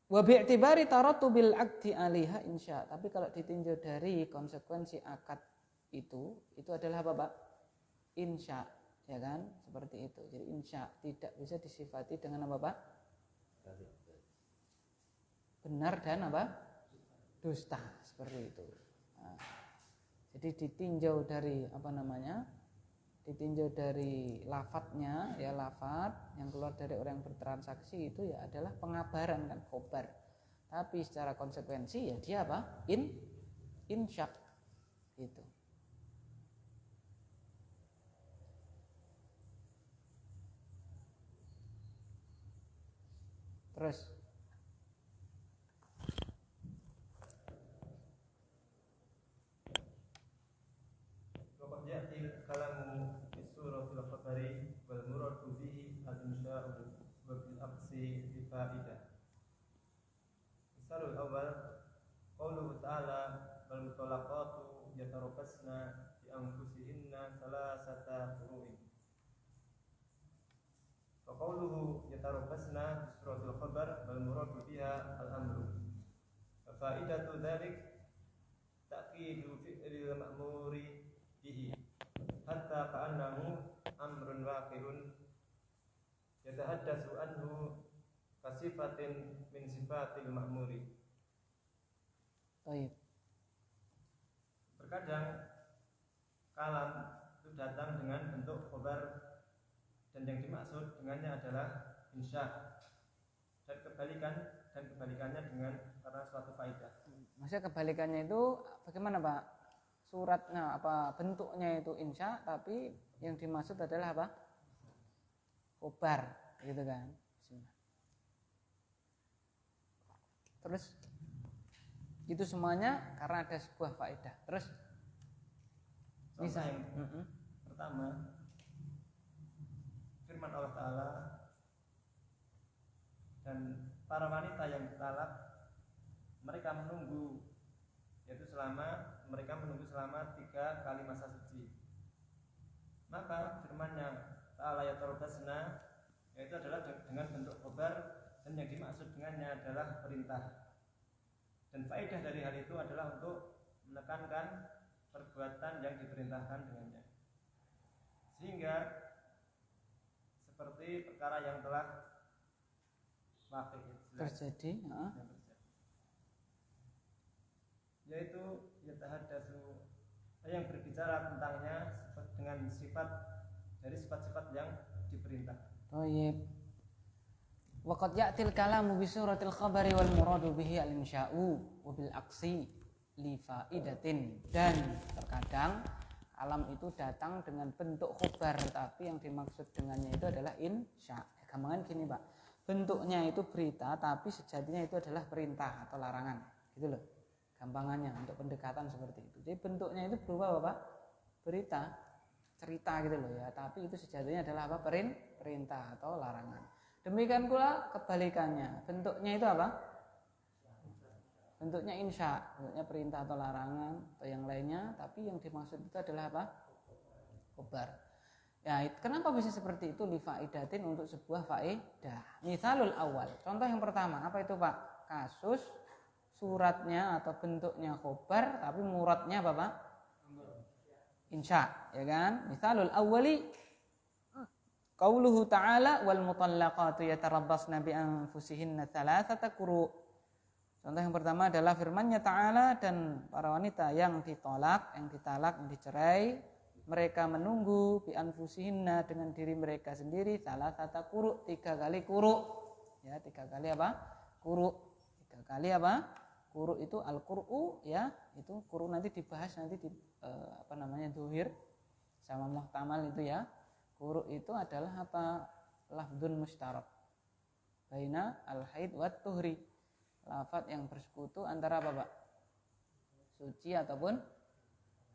Wa bi'tibari tarattubil aqdi 'alaiha insya. Tapi kalau ditinjau dari konsekuensi akad itu adalah apa Pak? Insya, ya kan? Seperti itu. Jadi insya tidak bisa disifati dengan apa Pak? Benar dan apa? Dusta, seperti itu. Nah, jadi ditinjau dari apa namanya? Ditinjau dari lafadznya, ya lafadz yang keluar dari orang yang bertransaksi itu ya adalah pengabaran kan, khobar. Tapi secara konsekuensi ya dia apa? Insya gitu. Terus ya'til kalamu bisuratil khabari wal muradu bihi al-insya'u wa bil aqsi bi fa'idah. Misalul awal qauluhu ta'ala wal mutalaqatu yatarabbasna bi anfusihinna salasata qurun. Fa qauluhu yatarabbasna bisuratil khabar wal muradu biha al-amru. Fa fa'idatu dzalik ta'kidu fi'lil ma'muri bihi hatta ka'annahu amrun waqi'un yatahaddatsu anhu kasifatin min sifatil ma'muri. Baik. Terkadang kalam itu datang dengan bentuk khobar dan yang dimaksud dengannya adalah insya, dan kebalikannya dengan karena suatu faidah. Maksudnya kebalikannya itu bagaimana Pak? Suratnya apa, bentuknya itu insya, tapi yang dimaksud adalah apa? Khobar, gitu kan? Terus itu semuanya karena ada sebuah faedah. Terus Misal pertama firman Allah Ta'ala, dan para wanita yang ditalak mereka menunggu, yaitu mereka menunggu selama 3 kali masa suci. Maka firman-Nya Ta'ala yatarabbasna yaitu adalah dengan bentuk khobar, dan yang dimaksud dengannya adalah perintah. Dan faedah dari hal itu adalah untuk menekankan perbuatan yang diperintahkan dengannya, sehingga seperti perkara yang telah terjadi, yaitu yatahaddatsu yang berbicara tentangnya dengan sifat dari sifat-sifat yang diperintah. Baik. Waqad ya'til kalamu bi suratil khabari wal muradu bihi al-insya'u wa bil aqsi li faidatin. Dan terkadang kalam itu datang dengan bentuk khobar, tapi yang dimaksud dengannya itu adalah insya. Gampangan gini Pak, bentuknya itu berita tapi sejatinya itu adalah perintah atau larangan, gitu loh gampangannya untuk pendekatan seperti itu. Jadi bentuknya itu berupa apa Pak? Berita, cerita gitu loh ya, tapi itu sejatinya adalah apa? Perintah atau larangan. Demikian pula kebalikannya, bentuknya itu apa? Bentuknya insya, bentuknya perintah atau larangan atau yang lainnya, tapi yang dimaksud itu adalah apa? Khobar. Ya, kenapa bisa seperti itu? Li faidatin, untuk sebuah faedah. Misalul awal, contoh yang pertama, apa itu Pak? Kasus suratnya atau bentuknya khobar, tapi muradnya apa Pak? Insya, ya kan? Misalul awali qauluhu ta'ala wal mutallaqatu yatarabbasna bi anfusihinna thalathata quru. Contoh yang pertama adalah firman-Nya Ta'ala, dan para wanita yang ditolak, yang ditalak, yang dicerai, mereka menunggu bi anfusihinna, dengan diri mereka sendiri, thalathata quru, 3 kali quru. Ya, 3 kali apa? Quru. 3 kali apa? Quru itu al-qur'u ya, itu quru nanti dibahas nanti di dhuhir sama muhtamal itu ya. Quru itu adalah apa? Lafdzun mustarak baina al-haid wa tuhri. Lafaz yang bersekutu antara apa, Pak? Suci ataupun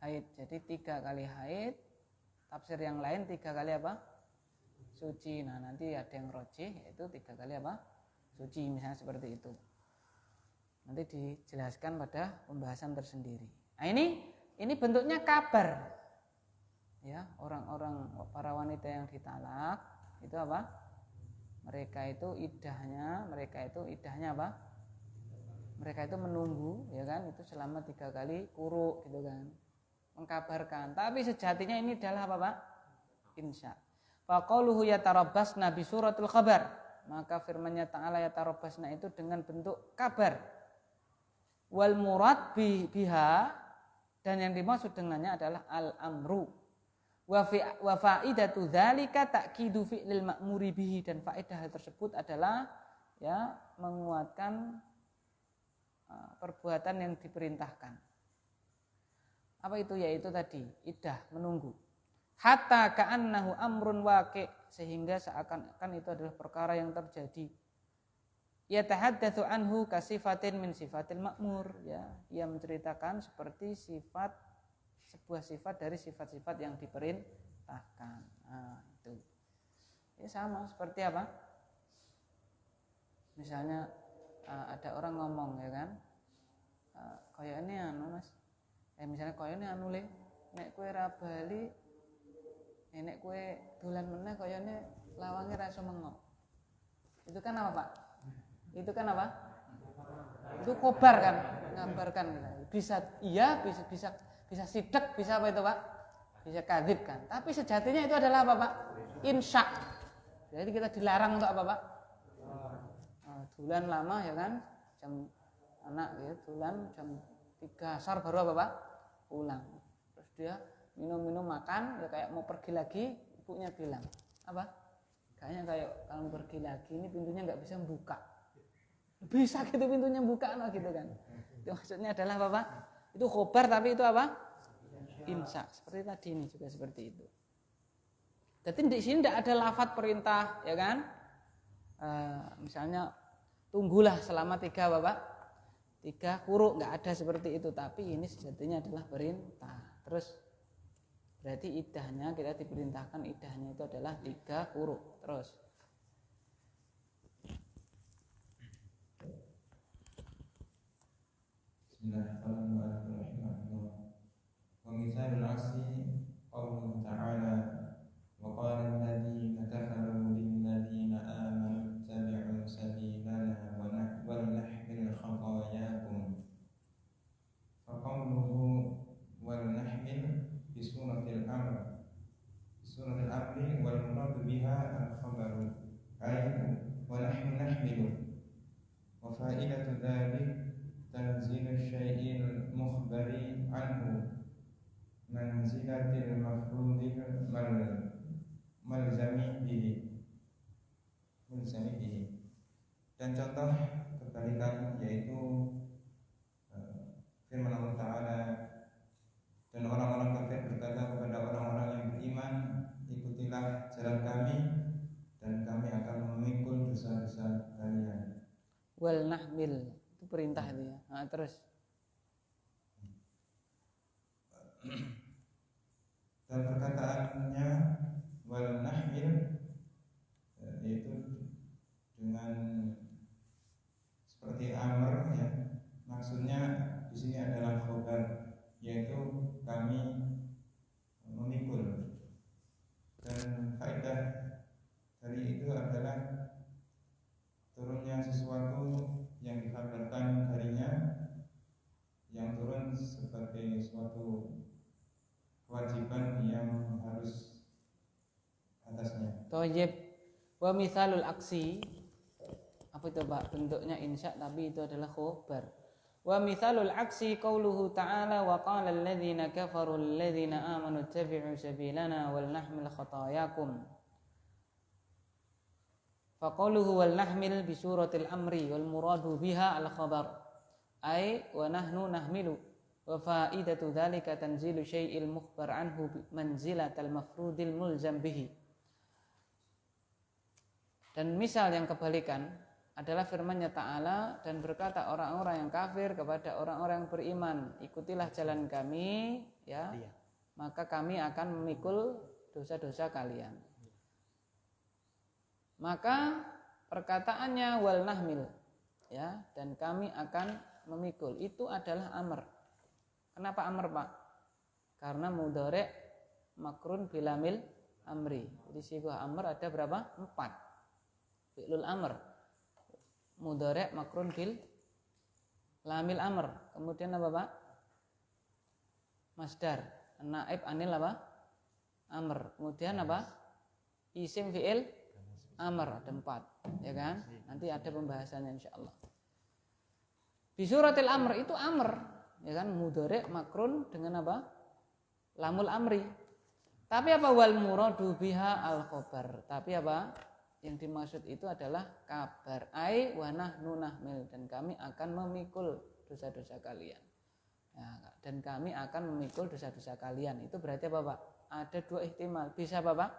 haid. Jadi 3 kali haid, tafsir yang lain 3 kali apa? Suci. Nah, nanti ada yang rojih yaitu 3 kali apa? Suci, misalnya seperti itu. Nanti dijelaskan pada pembahasan tersendiri. Nah, ini bentuknya kabar. Ya, orang-orang para wanita yang ditalak itu apa? Mereka itu idahnya apa? Mereka itu menunggu, ya kan? Itu selama 3 kali quru gitu kan. Mengkabarkan. Tapi sejatinya ini adalah apa, Pak? Insya. Faqauluhu yatarabbasna bi suratul khabar. Maka firman-Nya Ta'ala yatarabbasna itu dengan bentuk kabar. Wal murad biha, dan yang dimaksud dengannya adalah al-amru. Wa faidatu dzalika ta'kidu fi'lil ma'muri bihi, dan faedah hal tersebut adalah ya menguatkan perbuatan yang diperintahkan. Apa itu? Yaitu tadi iddah, menunggu. Hatta ka'annahu amrun waqi', sehingga seakan-akan itu adalah perkara yang terjadi. Yatahaddatsu anhu kasifatin min sifatil ma'mur, ya, ia menceritakan seperti sebuah sifat dari sifat-sifat yang diperintahkan. Nah, itu. Ya sama seperti apa? Misalnya ada orang ngomong, ya kan? Kaya ini anu Mas. Misalnya kaya ini anu le, nek kowe ra bali, nek kowe dolan meneh kayane lawange ra iso mengo. Itu kan apa, Pak? Itu kan apa? Itu khobar kan, ngabarkan. Bisa iya, bisa sidak, bisa apa itu, Pak? Bisa kadzib kan. Tapi sejatinya itu adalah apa, Pak? Insya. Jadi kita dilarang untuk apa, Pak? Dulan lama ya kan, jam anak ya, dulan jam 3 asar baru apa, Pak? Pulang. Terus dia minum-minum makan, ya kayak mau pergi lagi, ibunya bilang, apa? Kayaknya kayak kalau pergi lagi ini pintunya nggak bisa buka. Bisa gitu pintunya buka, no, gitu kan. Itu maksudnya adalah apa, Pak? Itu khobar tapi itu apa? Insya. Seperti tadi ini juga seperti itu. Jadi di sini tidak ada lafaz perintah, ya kan? Misalnya tunggulah selama 3 Bapak, 3 quru, nggak ada seperti itu. Tapi ini sejatinya adalah perintah. Terus berarti idahnya kita diperintahkan idahnya itu adalah 3 quru. Terus Bismillahirrahmanirrahim. Wa mithalul 'asyi qauluhu ta'ala wa qala alladziina kafaru lil ladziina aamanu ittabi'u sabiilana wa nahmil khataayakum. Fa qawluhu wal nahmil bi suratil amri wal muradu biha al-khabaru ay wa nahnu nahmilu. Wa fa'idatu dzalik tanzil syai'il mukhbari anhu manzilatil mafrudil malzami bihi. Dan contoh kebalikan yaitu firman Allah Ta'ala, dan orang-orang kafir berkata kepada orang-orang yang beriman, ikutilah jalan kami dan kami akan memikul dosa-dosa kalian. wal nahmil itu perintah itu ya. Nah, terus dan perkataannya wal nahmil yaitu dengan seperti amr ya, maksudnya di sini adalah khobar, yaitu kami memikul. Dan faedah dari itu adalah turunnya sesuatu yang dikabarkan darinya, yang turun sebagai suatu kewajiban yang harus atasnya. thayyib. Wa mithalul aksi, apa itu, Pak? Bentuknya insya tapi itu adalah khobar. Wa mithalul aksi qauluhu ta'ala wa qala alladziina kafaru lil ladziina aamanu ittabi'u sabiilana wal nahmil khataayakum. Faqauluhu wal nahmil bi suratil amri wal muradu biha al khabar ay wa nahnu nahmilu wa faidatu dzalika tanzilu syai'il mukhbar anhu manzilatal mafrudil mulzam bihi. Dan misal yang kebalikan adalah firman-Nya Ta'ala dan berkata orang-orang yang kafir kepada orang-orang yang beriman, ikutilah jalan kami ya, maka kami akan memikul dosa-dosa kalian. Maka perkataannya wal nahmil ya, dan kami akan memikul itu adalah amr. Kenapa amr, Pak? Karena mudhari' makrun bilamil amri. Jadi sighah amr ada berapa? 4. Fi'lul amr, mudhari' makrun bil lamil amr. Kemudian apa, Pak? Masdar, naib anil apa? Amr. Kemudian apa? Isim fi'il amr, ada 4, ya kan? Nanti ada pembahasannya insyaallah. Di suratil amr itu amr, ya kan? Mudhari' makrun dengan apa? Lamul amri. Tapi apa wal muradu biha al khabar? Tapi apa? Yang dimaksud itu adalah kabar, ai wa nahnu nahmil, dan kami akan memikul dosa-dosa kalian. Ya, dan kami akan memikul dosa-dosa kalian. Itu berarti apa, Pak? Ada 2 ihtimal. Bisa apa, Pak?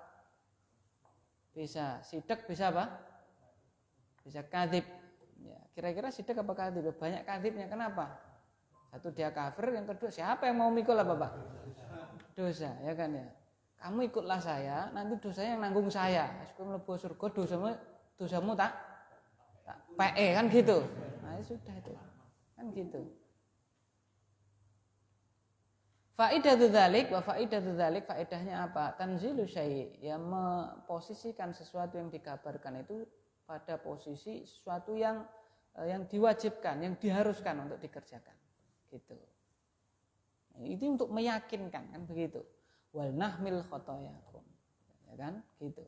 Bisa sidak, bisa apa? Bisa kadzib. Ya, kira-kira sidak apa kadzib? Banyak kadzibnya. Kenapa? Satu dia kafir, yang kedua siapa yang mau mikul apa, Pak? Dosa, ya kan ya. Kamu ikutlah saya, nanti dosanya yang nanggung saya. Supaya mlebu surga, dosamu tak PE kan gitu. Nah, sudah itu. Kan gitu. Faidatu dzalik wa faidatu dzalik, faedahnya apa? Tanzilu syai', ya memposisikan sesuatu yang dikabarkan itu pada posisi sesuatu yang diwajibkan, yang diharuskan untuk dikerjakan. Gitu. Nah, itu untuk meyakinkan kan begitu. Wal nahmil khotoyakum, ya kan gitu.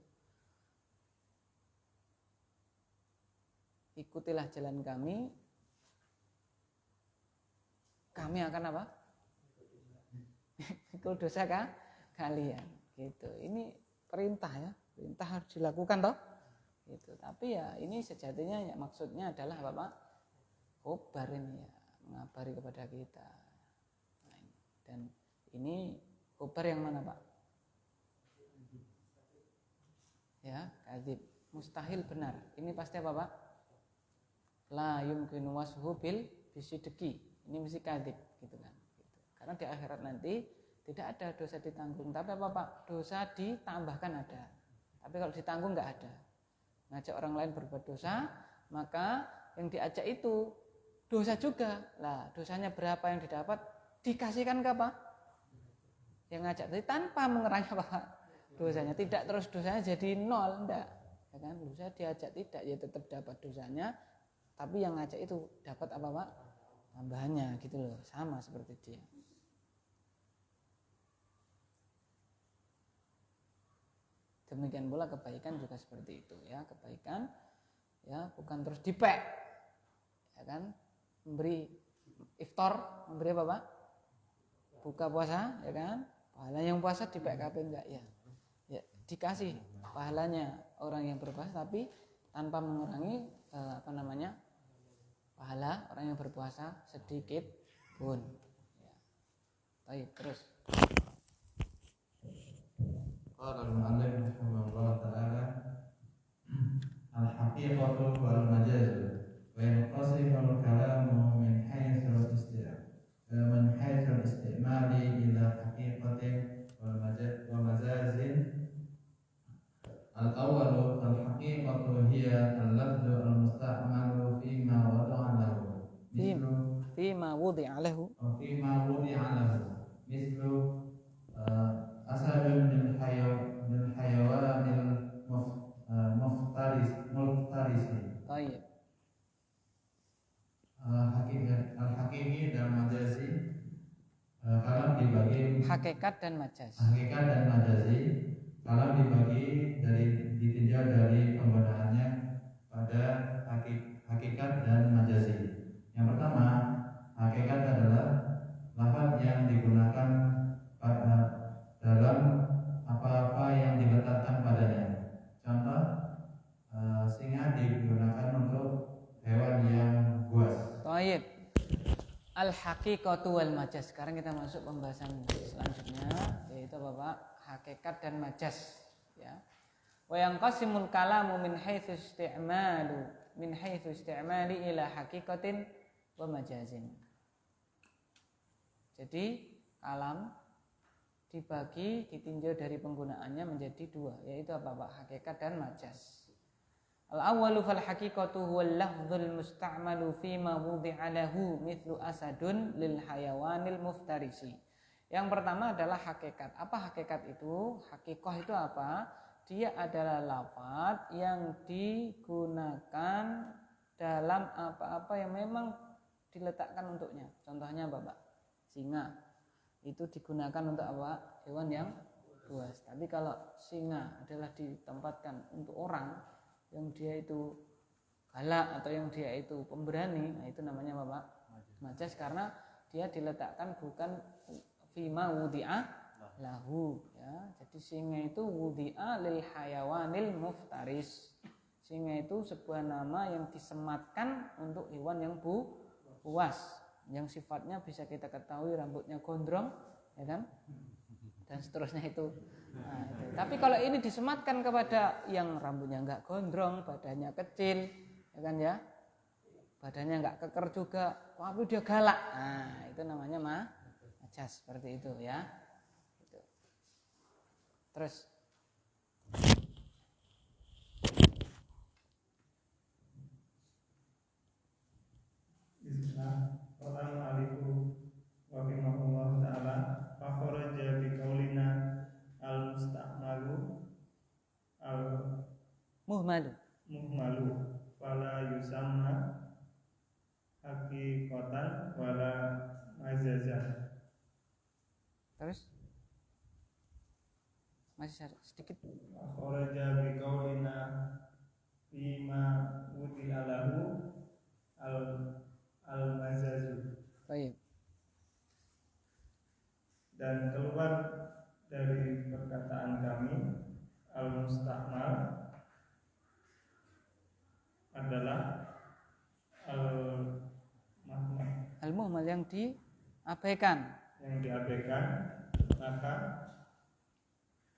Ikutilah jalan kami akan apa? Ikut dosa kalian gitu. Ini perintah ya, perintah harus dilakukan toh gitu. Tapi ya ini sejatinya ya, maksudnya adalah apa, Pak? Khobar ini ya, mengabari kepada kita. Nah, dan ini khobar yang mana, Pak? Ya, kadzib, mustahil benar. Ini pasti apa, Pak? La yumkinu wasfu bil bisidqi. Ini mesti kadzib gitu kan. Gitu. Karena di akhirat nanti tidak ada dosa ditanggung, tapi apa, Pak? Dosa ditambahkan ada. Tapi kalau ditanggung enggak ada. Ngajak orang lain berbuat dosa, maka yang diajak itu dosa juga. Lah, dosanya berapa yang didapat? Dikasihkan ke apa? Yang ngajak tadi tanpa mengurangi apa dosanya, tidak terus dosanya jadi 0, enggak, ya kan? Dosa diajak tidak, ya tetap dapat dosanya, tapi yang ngajak itu dapat apa, Pak? Tambahannya gitu loh, sama seperti dia. Demikian pula kebaikan juga seperti itu ya, kebaikan ya bukan terus dipek, ya kan? Memberi iftar, memberi apa, Pak? Buka puasa, ya kan? Pahala yang puasa di PKP enggak ya? Ya dikasih pahalanya orang yang berpuasa, tapi tanpa mengurangi pahala orang yang berpuasa sedikit pun. Ya. Baik, terus. Qala al-mu'allif rahimahullah ta'ala al-haqiqatu wal majaz wa yanqasimu al-kalamu min haythu al-istimali ila haqiqatin wa mazazin. Al-awwalu al-haqiqatu hiya al-lafzu al-musta'malu fima wada'a lahu Fima wudi'a lahu mislu asadun min hayawanil muftarisi. Baik. Al-hakiki dan majazi, kalam dibagi Hakikat dan majaz. hakikat dan majazi, kalam dibagi ditinjau dari penggunaannya pada hakikat dan majazi. Yang pertama, hakikat adalah lafaz yang digunakan dalam apa-apa yang diletakkan padanya. Contoh, singa Al-haqiqatu wal majaz. Sekarang kita masuk pembahasan selanjutnya, yaitu Bapak hakikat dan majaz, ya. Wa yanqasimul kalamu min haitsu isti'mali ila haqiqatin wa majazin. Jadi kalam dibagi, ditinjau dari penggunaannya menjadi dua, yaitu apa Pak? Hakikat dan majaz. Al-awwalu fal haqiqatu huwal lafdzul musta'malu fi ma wudi'a lahu mithlu asadun lil hayawanil muftarisi. Yang pertama adalah hakikat. Apa hakikat itu? Hakikah itu apa? Dia adalah lafadz yang digunakan dalam apa-apa yang memang diletakkan untuknya. Contohnya apa Pak? Singa. Itu digunakan untuk apa? Hewan yang buas. Tapi kalau singa adalah ditempatkan untuk orang yang dia itu galak atau yang dia itu pemberani, nah itu namanya apa Pak? Majaz, karena dia diletakkan bukan fima wudi'a lahu, ya. Jadi singa itu wudi'a lil hayawanil muftaris. Singa itu sebuah nama yang disematkan untuk hewan yang buas, yang sifatnya bisa kita ketahui rambutnya gondrong, ya kan? Dan seterusnya itu. Nah, itu. Tapi kalau ini disematkan kepada yang rambutnya enggak gondrong, badannya kecil, ya kan ya, badannya enggak keker juga, tapi dia galak. Nah, itu namanya majaz, seperti itu ya. Gitu. Terus Bismillahirrahmanirrahim. Rahimahullah ta'ala. Fakharaja biqaulina al-musta'malu muhmalu. Fala yusamma haqiqatan wala majazan. Terus masih sedikit. Fakharaja biqaulina bima wudi'a lahu al-majazu. Baik. Dan keluar dari perkataan kami, al-musta'mal adalah al-mahmud, Al-muhmal yang diabaikan. Maka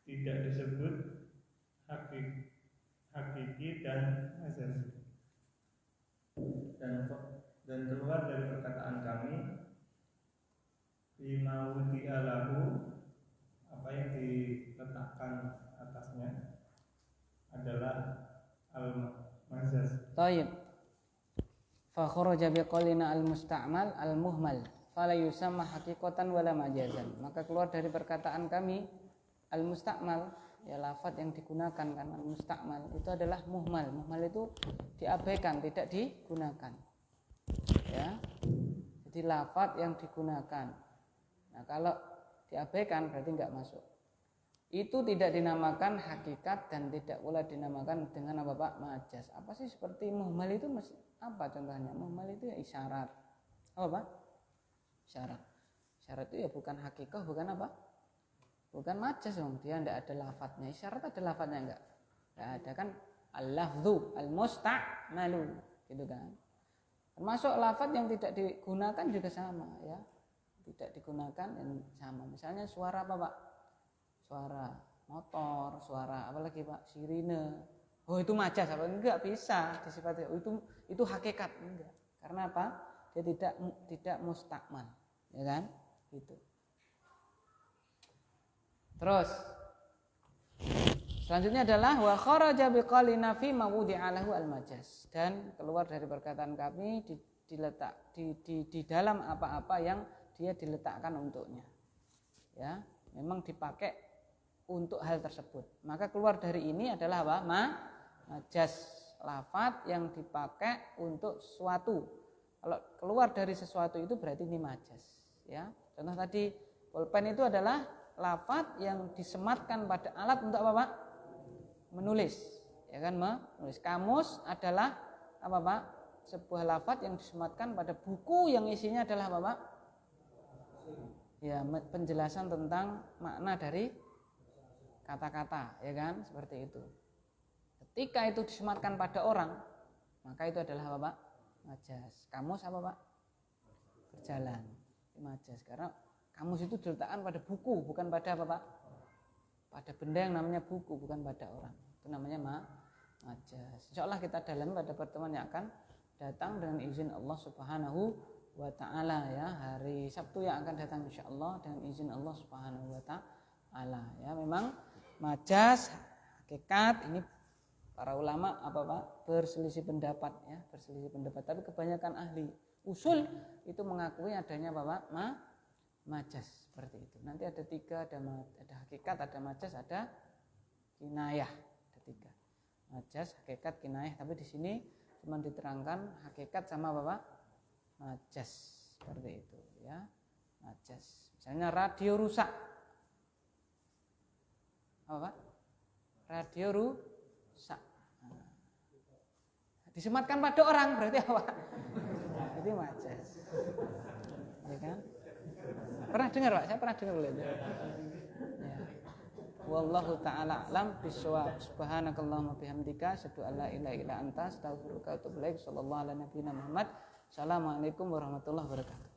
tidak disebut hakiki dan majaz. Dan keluar dari perkataan kami, bima wudi'a lahu, apa yang diletakkan atasnya adalah al-majaz. Taib. Fa kharaja biqaulina al-musta'mal al-muhmal fala yusamma haqiqatan wala majazan. Maka keluar dari perkataan kami al-musta'mal, ya lafaz yang digunakan kan al-musta'mal itu adalah muhmal. Muhmal itu diabaikan, tidak digunakan. Ya. Jadi lafaz yang digunakan. Nah, kalau diabaikan berarti enggak masuk. Itu tidak dinamakan hakikat dan tidak pula dinamakan dengan apa Pak? Majaz. Apa sih seperti muhmal itu apa contohnya? Muhmal itu ya isyarat. Apa Pak? Isyarat. Isyarat itu ya bukan hakikah, bukan apa? Bukan majaz dong. Dia tidak ada lafadznya. Isyarat ada lafadznya enggak? Enggak ada kan? Al-lafdhu al-musta'malu, gitu kan? Termasuk lafadz yang tidak digunakan juga sama ya. Tidak digunakan yang sama. Misalnya suara apa Pak? Suara motor, suara apa lagi Pak? Sirine. Oh itu majaz apa? Enggak bisa disifati. Oh, itu hakikat enggak. Karena apa? Dia tidak mustakmal, ya kan? Gitu. Terus selanjutnya adalah wa kharaja biqalina fi ma wudi'a lahu al-majaz, dan keluar dari perkataan kami diletak di dalam apa-apa yang dia diletakkan untuknya. Ya, memang dipakai untuk hal tersebut. Maka keluar dari ini adalah apa? Majaz, lafadz yang dipakai untuk sesuatu. Kalau keluar dari sesuatu itu berarti ini majaz, ya. Contoh tadi pulpen itu adalah lafadz yang disematkan pada alat untuk apa Pak? Menulis, ya kan? Menulis. Kamus adalah apa Pak? Sebuah lafadz yang disematkan pada buku yang isinya adalah apa Pak? Ya, penjelasan tentang makna dari kata-kata, ya kan? Seperti itu. Ketika itu disematkan pada orang, maka itu adalah apa Pak? Majaz. Kamus apa Pak? berjalan. Majas karena kamus itu diletakkan pada buku, bukan pada apa Pak? Pada benda yang namanya buku, bukan pada orang. Itu namanya majas. Insyaallah kita dalam pada pertemuan yang akan datang dengan izin Allah Subhanahu wa taala ya, hari Sabtu yang akan datang insyaallah dengan izin Allah Subhanahu wa taala ya. Memang majas hakikat ini para ulama apa Pak berselisih pendapat ya, berselisih pendapat, tapi kebanyakan ahli usul itu mengakui adanya apa Pak? Majas seperti itu. Nanti ada tiga, ada hakikat, ada majas, ada kinayah, ada tiga. Majas, hakikat, kinayah. Tapi di sini cuma diterangkan hakikat sama apa Pak? Majas seperti itu ya. Majas. Misalnya radio rusak. Apa Pak? Radio rusak. Nah. Disematkan pada orang berarti apa? Itu majas. Ya kan? Pernah dengar Pak? Saya pernah dengar loh itu. Ya. Wallahu taala alam bisawab. Subhanakallahumma bihamdika asyhadu an la ilaha illa anta astaghfiruka wa atubu ilaik. Sallallahu ala nabiyina Muhammad. Assalamualaikum warahmatullahi wabarakatuh.